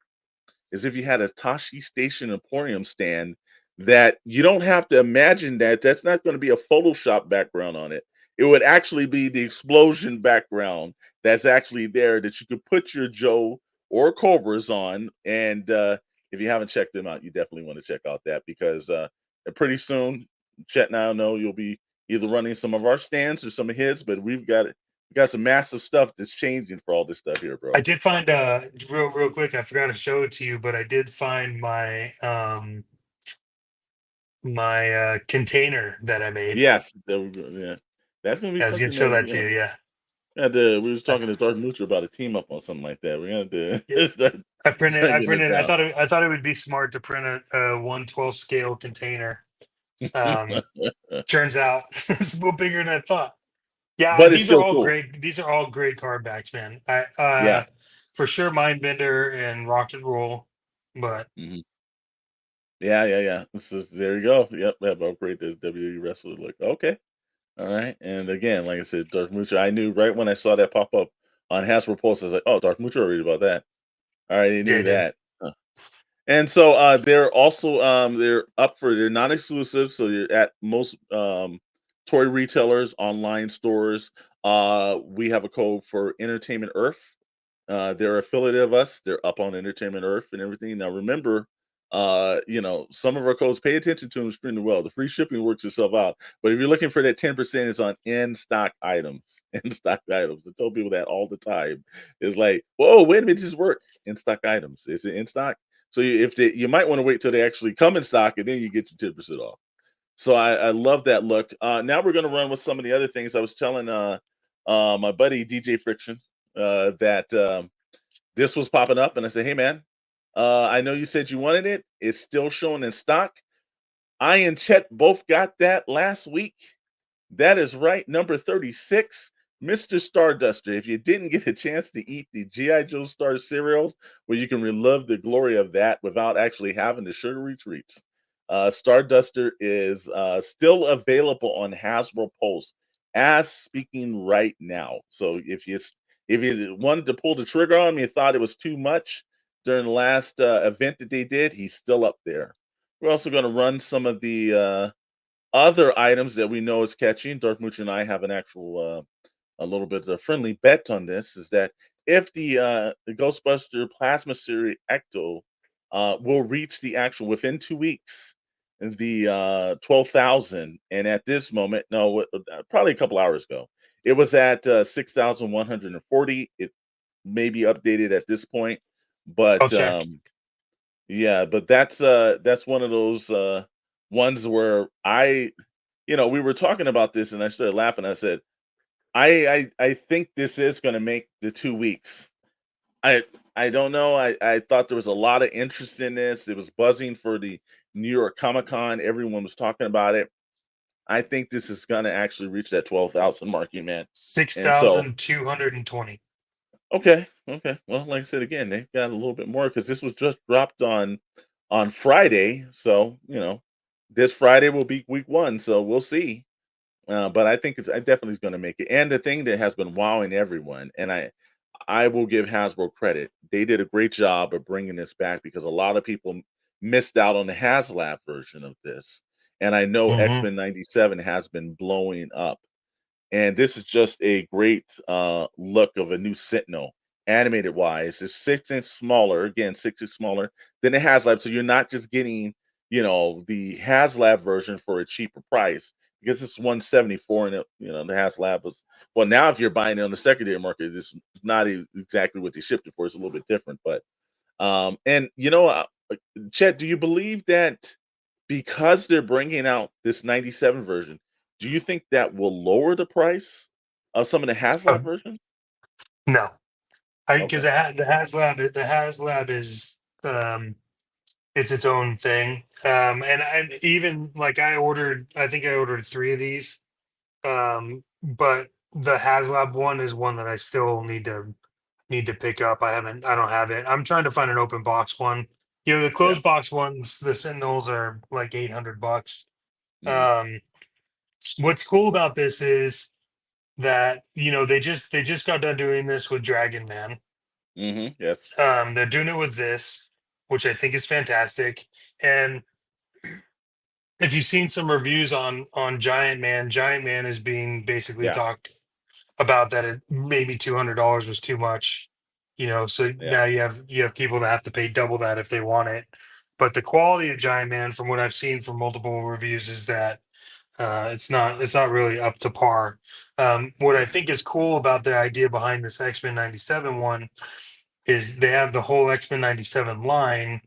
is if you had a Tashi Station Emporium stand that you don't have to imagine that that's not going to be a Photoshop background on it. It would actually be the explosion background that's actually there that you could put your Joe or Cobras on. And if you haven't checked them out, you definitely want to check out that because pretty soon, Chet and I know you'll be either running some of our stands or some of his, but we got some massive stuff that's changing for all this stuff here, bro.
I did find real quick, I forgot to show it to you, but I did find my container that I made.
Yes, there we go, yeah. That's gonna be
I was gonna
something
show
that
that
we
to you, yeah.
had to we was
I,
talking to Darth Moocher about a team up on something like that. We're gonna have
yeah.
to start
I
getting it
printed
down.
I thought it would be smart to print a 1/12 scale container. Um Turns out it's a little bigger than I thought. Yeah,
But it's still cool.
these are all great card backs, man. I
Yeah.
for sure Mindbender and Rock and Roll, but
Mhm. Yeah, yeah, yeah. This is there you go. Yep, yep, upgrade this WWE wrestler look. Okay. All right. And again, like I said, Darth Moocher, I knew right when I saw that pop up on Hasbro Pulse, I was like, oh, Darth Moocher, I read about that. I already
yeah, I
knew
did.
that. And so they're also they're up for they're non-exclusive, so you're at most toy retailers, online stores. We have a code for Entertainment Earth. They're affiliate of us. They're up on Entertainment Earth and everything. Now remember, you know, some of our codes, pay attention to them extremely well. The free shipping works itself out. But if you're looking for that 10%, it's on in stock items. In stock items. I tell people that all the time. It's like, whoa, wait a minute, this work. In stock items. Is it in stock? So if they, you might want to wait till they actually come in stock and then you get your 10% off. So I love that look. Now we're gonna run with some of the other things. I was telling my buddy DJ Friction that this was popping up, and I said, "Hey man, I know you said you wanted it. It's still showing in stock. I and Chet both got that last week. That is right, number 36, Mr. Starduster. If you didn't get a chance to eat the GI Joe Star cereals, where you can relive the glory of that without actually having the sugary treats, Starduster is still available on Hasbro Pulse as speaking right now. So if you wanted to pull the trigger on him, you thought it was too much during the last event that they did, he's still up there. We're also going to run some of the other items that we know is catching. Dark Mooch and I have an actual a little bit of a friendly bet on this is that if the Ghostbuster Plasma Series Ecto will reach the actual within 2 weeks, the 12,000, and at this moment, no, probably a couple hours ago, it was at 6,140. It may be updated at this point,
I'll
but
check.
yeah, but that's one of those ones where you know, we were talking about this and I started laughing. I said, I think this is gonna make the 2 weeks. I I don't know. I thought there was a lot of interest in this. It was buzzing for the New York Comic Con. Everyone was talking about it. I think this is gonna actually reach that 12,000 marking, man.
Six
And so
thousand two hundred and twenty.
Okay, okay. Well, like I said again, they've got a little bit more because this was just dropped on Friday. So, this Friday will be week one. So we'll see. But I think I definitely is going to make it. And the thing that has been wowing everyone, and I will give Hasbro credit. They did a great job of bringing this back because a lot of people missed out on the HasLab version of this. And I know
Hmm.
X-Men 97 has been blowing up. And this is just a great look of a new Sentinel, animated wise. It's 6 inch smaller, again, 6 inch smaller than the HasLab. So you're not just getting, the HasLab version for a cheaper price because it's 174 and the HasLab was well now if you're buying it on the secondary market, it's not exactly what they shipped it for. It's a little bit different, but and Chet, do you believe that because they're bringing out this 97 version, do you think that will lower the price of some of the HasLab versions?
No, I because
Okay.
the HasLab is it's its own thing. And even like I think I ordered three of these. But the HasLab one is one that I still need to pick up. I don't have it. I'm trying to find an open box one. The
Yeah.
closed box ones, the Sentinels are like $800.
Mhm.
Um, what's cool about this is that they just got done doing this with Dragon Man.
Mhm. Yes.
They're doing it with this, which I think is fantastic. And if you've seen some reviews on Giant Man is being basically
Yeah.
talked about that it maybe $200 was too much. So
Yeah.
now you have people that have to pay double that if they want it. But the quality of Giant Man, from what I've seen from multiple reviews, is that it's not really up to par. What I
Yeah.
think is cool about the idea behind this X-Men 97 one is they have the whole X-Men 97 line,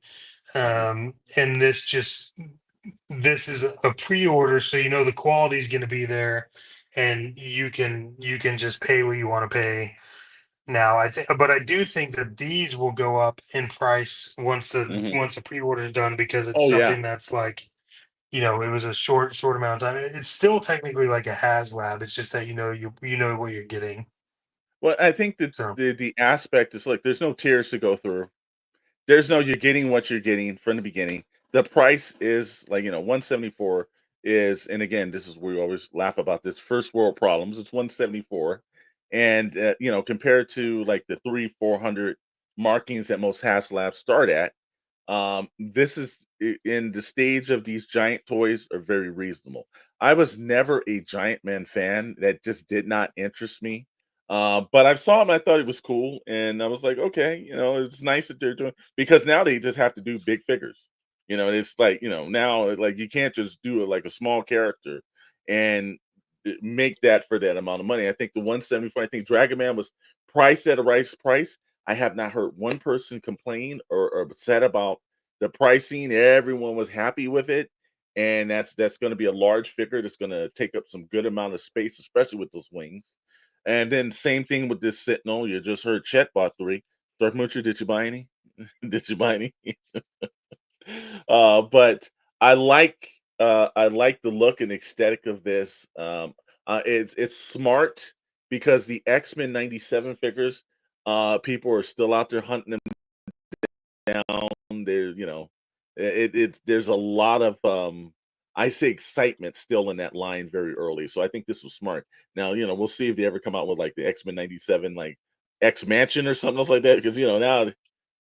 Mhm.
and this is a pre-order, so the quality is going to be there, and you can just pay what you want to pay. Now but I do think that these will go up in price
Mhm.
once the pre-order is done, because it's
Oh yeah.
something that's like, it was a short amount of time. It's still technically like a HasLab. It's just that you know what you're getting.
Well, I think that
So
the aspect is like there's no tiers to go through. There's no you're getting what you're getting from the beginning. The price is like, 174 is, and again, this is where we always laugh about this first world problems. It's 174. And compared to like the 400 markings that most Has Labs start at, this is in the stage of these giant toys are very reasonable. I was never a Giant Man fan. That just did not interest me. But I saw him, I thought it was cool, and I was like, okay, it's nice that they're doing because now they just have to do big figures. It's like, now like you can't just do it like a small character and make that for that amount of money. I think the 174, I think Dragon Man was priced at a right price. I have not heard one person complain or upset about the pricing. Everyone was happy with it, and that's going to be a large figure that's going to take up some good amount of space, especially with those wings. And then same thing with this Sentinel. You just heard Chet bought three. Dark Moocher, did you buy any? Did you buy any? But I like the look and aesthetic of this. It's smart because the X-Men 97 figures, people are still out there hunting them down. There, it's there's a lot of I say excitement still in that line very early. So I think this was smart. Now, we'll see if they ever come out with like the X-Men 97 like X Mansion or something else like that. Because now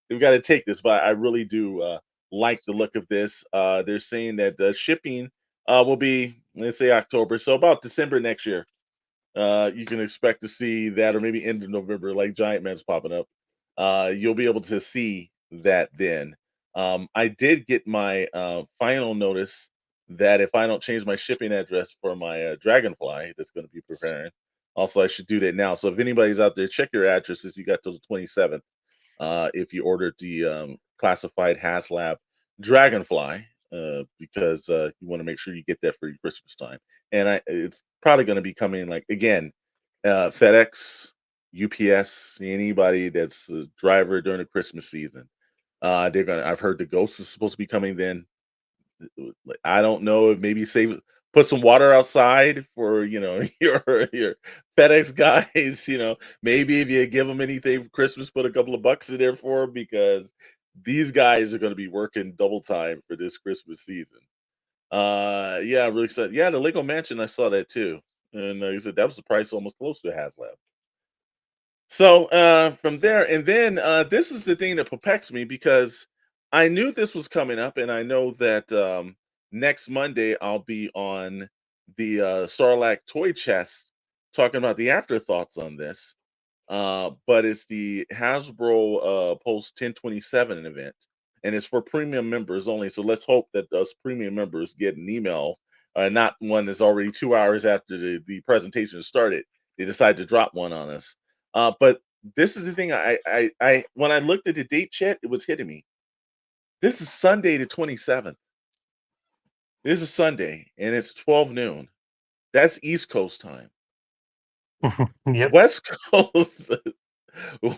we've got to take this, but I really do like the look of this. They're saying that the shipping will be, let's say, October, so about December next year. You can expect to see that, or maybe end of November, like Giant Man's popping up. You'll be able to see that then. I did get my final notice that if I don't change my shipping address for my Dragonfly, that's going to be preparing. Also, I should do that now. So if anybody's out there, check your addresses. You got till the 27th if you ordered the classified HasLab Dragonfly, because you want to make sure you get that for your Christmas time. And it's probably going to be coming like again, FedEx, UPS, anybody that's a driver during the Christmas season. They're gonna. I've heard the Ghost is supposed to be coming then. Like, I don't know if maybe save put some water outside for, your FedEx guys, maybe if you give them anything for Christmas, put a couple of bucks in there for 'em because these guys are gonna be working double time for this Christmas season. Yeah, I'm really excited. Yeah, the Lego Mansion, I saw that too, and, he said that was the price almost close to HasLab. So, from there and then, this is the thing that perplexed me because I knew this was coming up, and I know that, next Monday, I'll be on the, Sarlacc toy chest talking about the afterthoughts on this, but it's the Hasbro, Post 1027 event, and it's for premium members only, so let's hope that us premium members get an email, not one that's already 2 hours after the presentation started. They decide to drop one on us. But this is the thing I when I looked at the date chat, it was hitting me. This is Sunday the 27th. This is Sunday, and it's 12 noon. That's East Coast time.
Yep.
West Coast,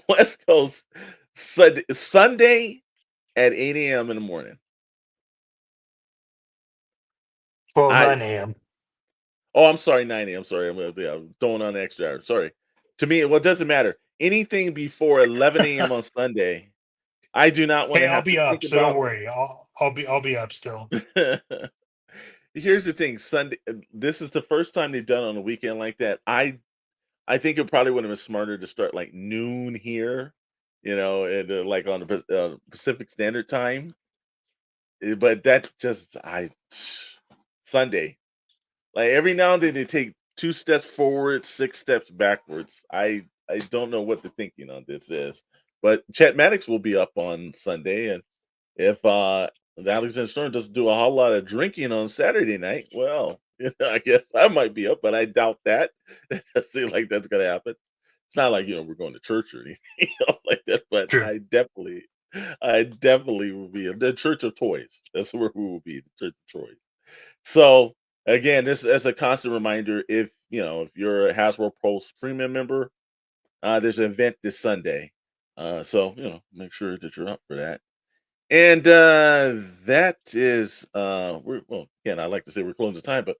West Coast, Sunday at 8 a.m. in the morning.
Well,
I
9 a.m.
Oh, I'm sorry, 9 a.m. Sorry, I'm throwing on the extra hour. Sorry. To me, well, it doesn't matter. Anything before 11 a.m. on Sunday, I do not want
Hey,
to
I'll
have to
be up,
think
so don't
about.
worry. I'll be up still.
Here's the thing, Sunday. This is the first time they've done it on a weekend like that. I think it probably would have been smarter to start like noon here, and like on the Pacific Standard Time. But that just I Sunday. Like every now and then they take 2 steps forward, 6 steps backwards. I don't know what the thinking on this is. But Chet Maddox will be up on Sunday, and if the Alexander Storm doesn't do a whole lot of drinking on Saturday night, well, I guess I might be up, but I doubt that. It doesn't seem like that's gonna happen. It's not like we're going to church or anything else like that, but
True.
I definitely will be in the Church of Toys. That's where we will be, the Church of Toys. So again, this as a constant reminder, if you're a Hasbro Pulse premium member, there's an event this Sunday. So make sure that you're up for that. And that is well again, I like to say we're closing the time, but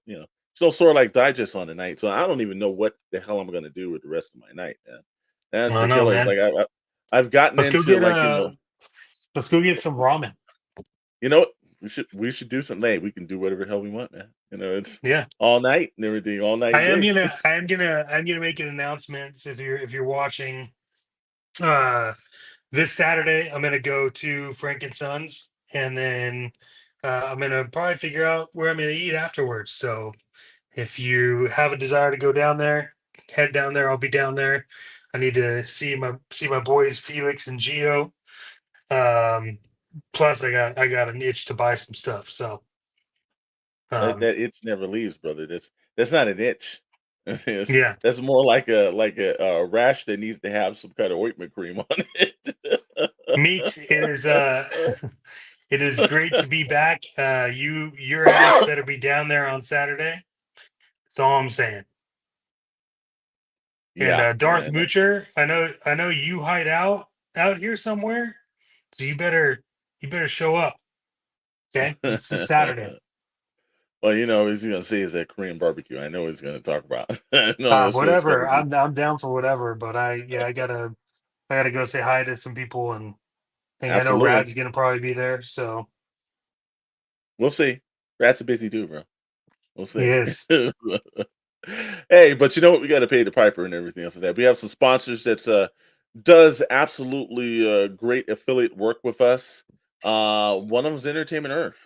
still sort of like digest on the night. So I don't even know what the hell I'm gonna do with the rest of my night, man. That's
I
the
don't know,
killer. It's
man.
like I've gotten
Let's go
into
get
like,
let's go get some ramen.
what? We should do something. Hey, we can do whatever the hell we want, man. It's
Yeah.
all night and everything, all night day.
I'm gonna make an announcement if you're watching. Uh this Saturday I'm gonna go to Frank and Sons, and then I'm gonna probably figure out where I'm gonna eat afterwards. So if you have a desire to go down there, head down there. I'll be down there. I need to see my boys Felix and Gio. Um, plus I got an itch to buy some stuff. So
That
um,
that itch never leaves, brother. That's not an itch. It's,
yeah,
that's more like a rash that needs to have some kind of ointment cream on it.
Meeks, it is it is great to be back. Your ass better be down there on Saturday. That's all I'm saying. And
Yeah,
Darth
yeah. No.
Moocher, I know you hide out here somewhere, so you better show up. Okay, it's a Saturday.
Well, he's gonna say is that Korean barbecue. I know he's gonna talk about. I know that's what it's
Whatever.
gonna be.
I'm down for whatever. But I gotta go say hi to some people, and I know
Absolutely.
Rad's gonna probably be there. So
We'll see. Rat's a busy dude, bro. We'll
he
see.
is.
Hey, but you know what? We got to pay the piper and everything else like that. We have some sponsors that's does absolutely great affiliate work with us. One of them is Entertainment Earth.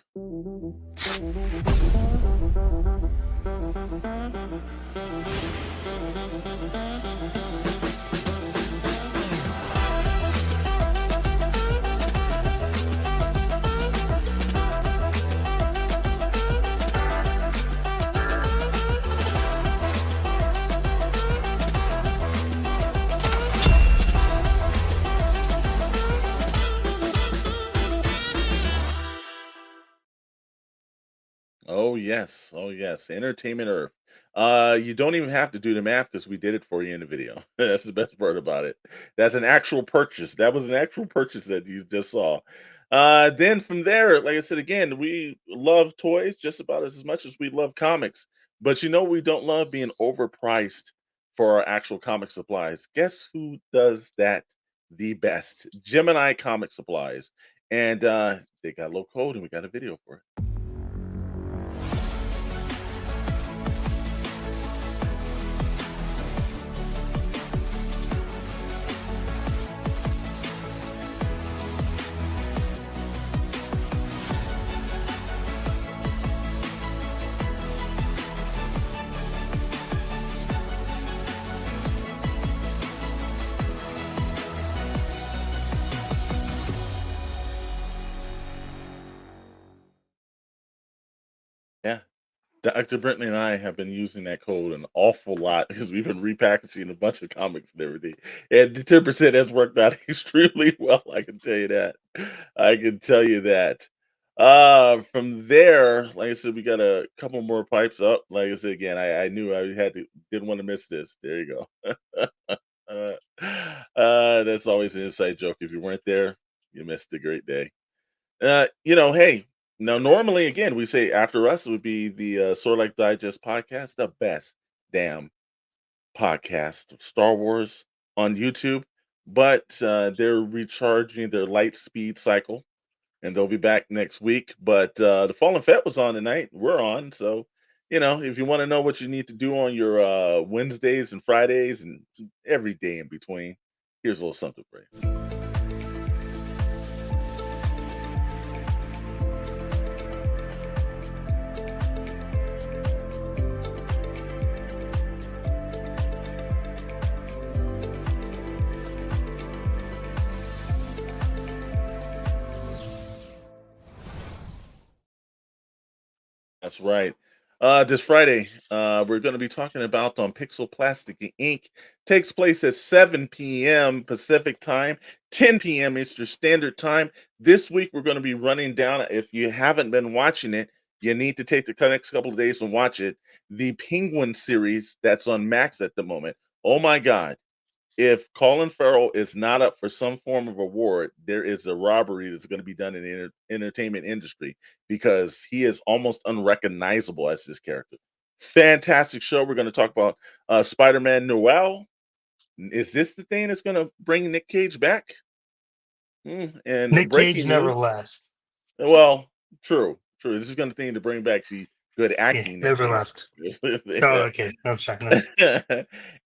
Oh yes, oh yes, Entertainment Earth. You don't even have to do the math because we did it for you in the video. That's the best part about it. That's an actual purchase. That was an actual purchase that you just saw. Then from there, like I said again, we love toys just about as much as we love comics. But we don't love being overpriced for our actual comic supplies. Guess who does that the best? Gemini Comic Supplies. And they got a little code and we got a video for it. Yeah. Dr. Brentley and I have been using that code an awful lot because we've been repackaging a bunch of comics and everything. And the 10% has worked out extremely well. I can tell you that. I can tell you that. From there, like I said, we got a couple more pipes up. Like I said again, I knew I didn't want to miss this. There you go. That's always an inside joke. If you weren't there, you missed a great day. Hey, now normally again we say after us would be the Sort Like Digest podcast, the best damn podcast of Star Wars on YouTube. But they're recharging their light speed cycle, and they'll be back next week. But the Fallen Fett was on tonight. We're on, so if you want to know what you need to do on your Wednesdays and Fridays and every day in between, here's a little something for you. That's right. This Friday, we're going to be talking about on Pixel Plastic and Ink. Takes place at 7 p.m. Pacific time, 10 p.m. Eastern Standard Time. This week, we're going to be running down. If you haven't been watching it, you need to take the next couple of days and watch it. The Penguin series that's on Max at the moment. Oh my God. If Colin Farrell is not up for some form of award, there is a robbery that's going to be done in the entertainment industry because he is almost unrecognizable as this character. Fantastic show. We're going to talk about Spider-Man Noel. Is this the thing that's going to bring Nick Cage back? And
Nick Cage
breaking
never
news.
last.
Well, true, true. This is going to thing to bring back the good
Yeah,
acting that
never
came out.
left. Oh, okay. No, sorry. No.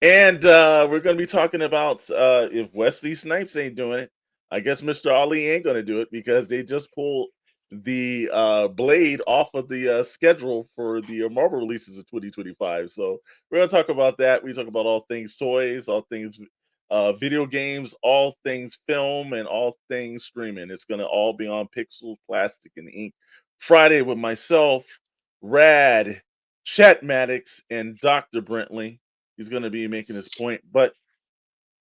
And we're going to be talking about if Wesley Snipes ain't doing it, I guess Mr. Ali ain't going to do it because they just pulled the Blade off of the schedule for the Marvel releases of 2025. So we're going to talk about that. We talk about all things toys, all things video games, all things film, and all things streaming. It's going to all be on Pixel, Plastic, and Ink Friday with myself, Rad, Chet Maddox, and Dr. Brentley. He's going to be making his point, but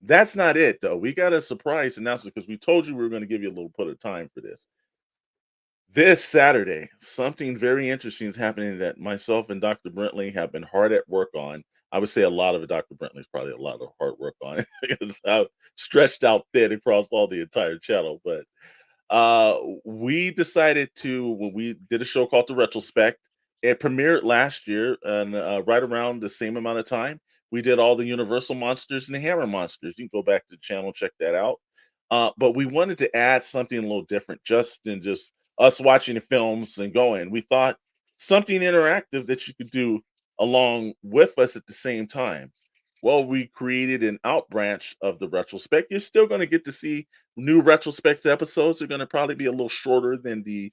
that's not it, though. We got a surprise announcement because we told you we were going to give you a little put of time for this. This Saturday, something very interesting is happening that myself and Dr. Brentley have been hard at work on. I would say a lot of it, Dr. Brentley's probably a lot of hard work on it because I've stretched out thin across all the entire channel. But we decided to when we did a show called The Retrospect. It premiered last year, and right around the same amount of time, we did all the Universal monsters and the Hammer monsters. You can go back to the channel and check that out. But we wanted to add something a little different, just than just us watching the films and going. We thought something interactive that you could do along with us at the same time. Well, we created an out branch of the retrospect. You're still going to get to see new retrospects episodes. Are going to probably be a little shorter than the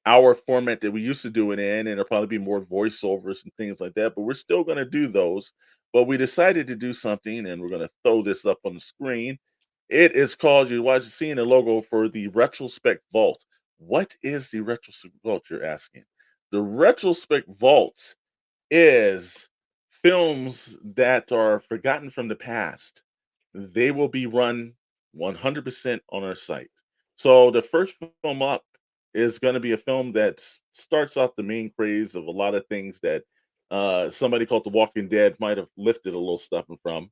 hour format that we used to do it in, and there'll probably be more voiceovers and things like that. But we're still going to do those. But we decided to do something, and we're going to throw this up on the screen. It is called, you're seeing the logo for the Retrospect Vault. What is the Retrospect Vault, you're asking? The Retrospect Vault is films that are forgotten from the past. They will be run 100% on our site. So the first film up is going to be a film that starts off the main craze of a lot of things that somebody called The Walking Dead might have lifted a little stuff from.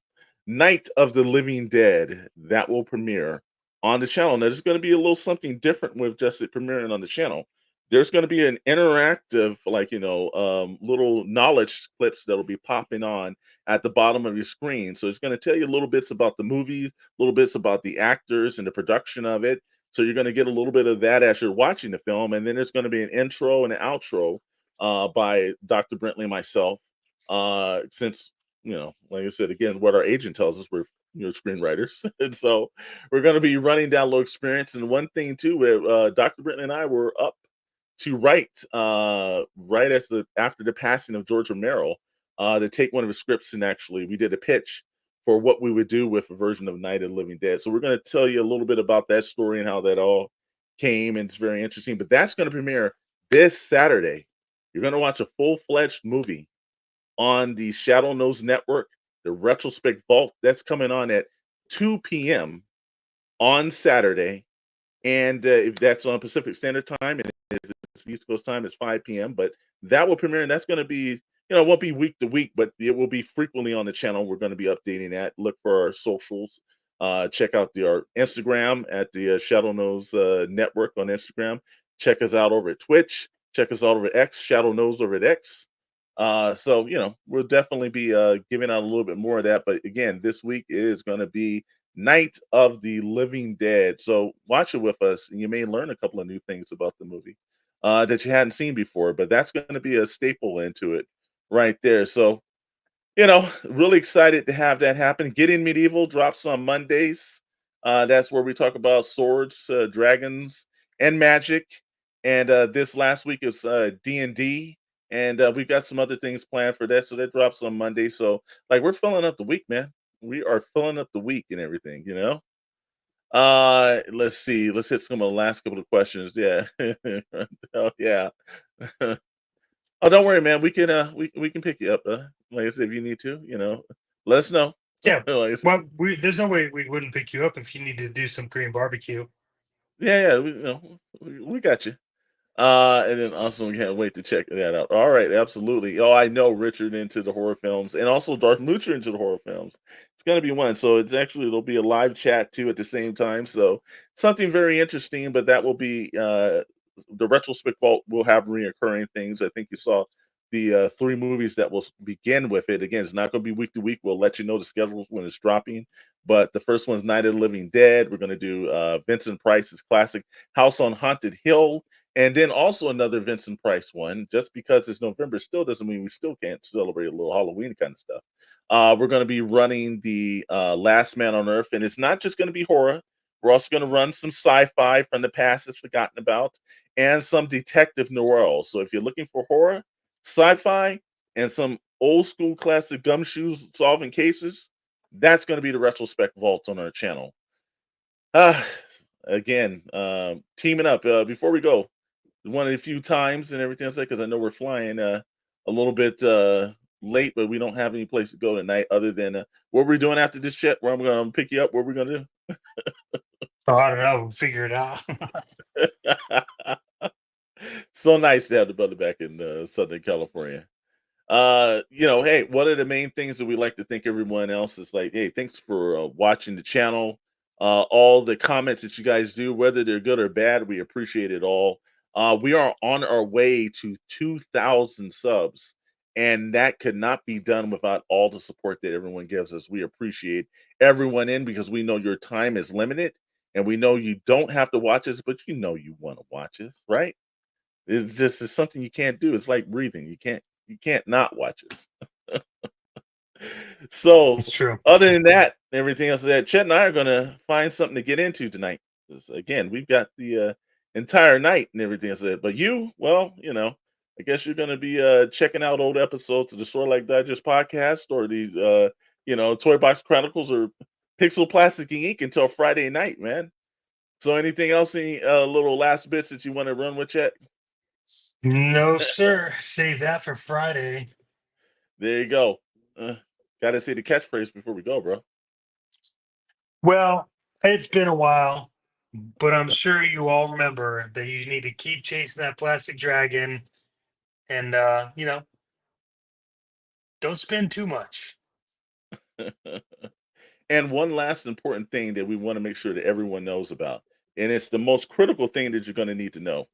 Night of the Living Dead, that will premiere on the channel. Now, there's going to be a little something different with just it premiering on the channel. There's going to be an interactive, like, little knowledge clips that'll be popping on at the bottom of your screen. So it's going to tell you little bits about the movies, little bits about the actors and the production of it. So you're going to get a little bit of that as you're watching the film. And then there's going to be an intro and an outro by Dr. Brentley and myself. Since, like I said, again, what our agent tells us, we're screenwriters. And so we're going to be running down low experience. And one thing too, Dr. Brenton and I were up to write right after the passing of George Romero, to take one of his scripts, and actually we did a pitch for what we would do with a version of Night of the Living Dead. So we're going to tell you a little bit about that story and how that all came, and it's very interesting. But that's going to premiere this Saturday. You're going to watch a full-fledged movie on the Shadow Nose Network, the Retrospect Vault. That's coming on at 2 p.m. on Saturday. And if that's on Pacific Standard Time, and if it's East Coast time, it's 5 p.m. But that will premiere, and that's going to be, it won't be week to week, but it will be frequently on the channel. We're going to be updating that. Look for our socials. Check out our Instagram at the Shadow Nose Network on Instagram. Check us out over at Twitch. Check us out over at X, Shadow Nose over at X. So we'll definitely be giving out a little bit more of that. But again, this week is going to be Night of the Living Dead. So watch it with us, and you may learn a couple of new things about the movie that you hadn't seen before. But that's going to be a staple into it right there. So really excited to have that happen. Getting Medieval drops on Mondays. That's where we talk about swords, dragons, and magic. And this last week is D&D, and we've got some other things planned for that. So that drops on Monday. So like we're filling up the week, man. We are filling up the week and everything. Let's see. Let's hit some of the last couple of questions. Yeah. Oh yeah. Oh, don't worry, man. We can we can pick you up. Like I said, if you need to, let us know.
Yeah.
Like I said,
Well, there's no way we wouldn't pick you up if you need to do some Korean barbecue.
yeah, we got you. And then also we can't wait to check that out. All right, absolutely. Oh, I know Richard into the horror films, and also Darth Moocher into the horror films. It's gonna be one. So it's actually there'll be a live chat too at the same time. So something very interesting, but that will be the retrospect vault will have reoccurring things. I think you saw the three movies that will begin with it. Again, it's not going to be week to week. We'll let you know the schedules when it's dropping. But the first one's Night of the Living Dead. We're going to do Vincent Price's classic House on Haunted Hill, and then also another Vincent Price one. Just because it's November still doesn't mean we still can't celebrate a little Halloween kind of stuff. We're going to be running the Last Man on Earth, and it's not just going to be horror. We're also going to run some sci-fi from the past that's forgotten about, and some detective noir. So if you're looking for horror, sci-fi, and some old school classic gumshoes solving cases, that's going to be the retrospect vault on our channel. Uh, Again, teaming up. Before we go, one of the few times and everything else, because I know we're flying a little bit late, but we don't have any place to go tonight other than what we're doing after this chat. Where I'm going to pick you up. What we're going
Oh, I don't know. We'll figure it out.
to do. So nice to have the brother back in Southern California. Hey, one of the main things that we like to thank everyone else is like, hey, thanks for watching the channel. All the comments that you guys do, whether they're good or bad, we appreciate it all. We are on our way to 2,000 subs, and that could not be done without all the support that everyone gives us. We appreciate everyone in because we know your time is limited, and we know you don't have to watch us, but you want to watch us, right? It's something you can't do. It's like breathing. You can't not watch us. So,
It's true.
other than that, everything else that Chet and I are gonna find something to get into tonight. 'Cause again, we've got the entire night and everything else. But you, well, I guess you're gonna be checking out old episodes of the Sort Like Digest podcast or the Toy Box Chronicles or Pixel Plastic Ink until Friday night, man. So anything else, any little last bits that you want to run with, Chet?
No, sir. Save that for Friday.
There you go. Uh, Gotta say the catchphrase before we go, bro.
Well, it's been a while, but I'm sure you all remember that you need to keep chasing that plastic dragon and, don't spend too much.
And one last important thing that we want to make sure that everyone knows about, and it's the most critical thing that you're going to need to know.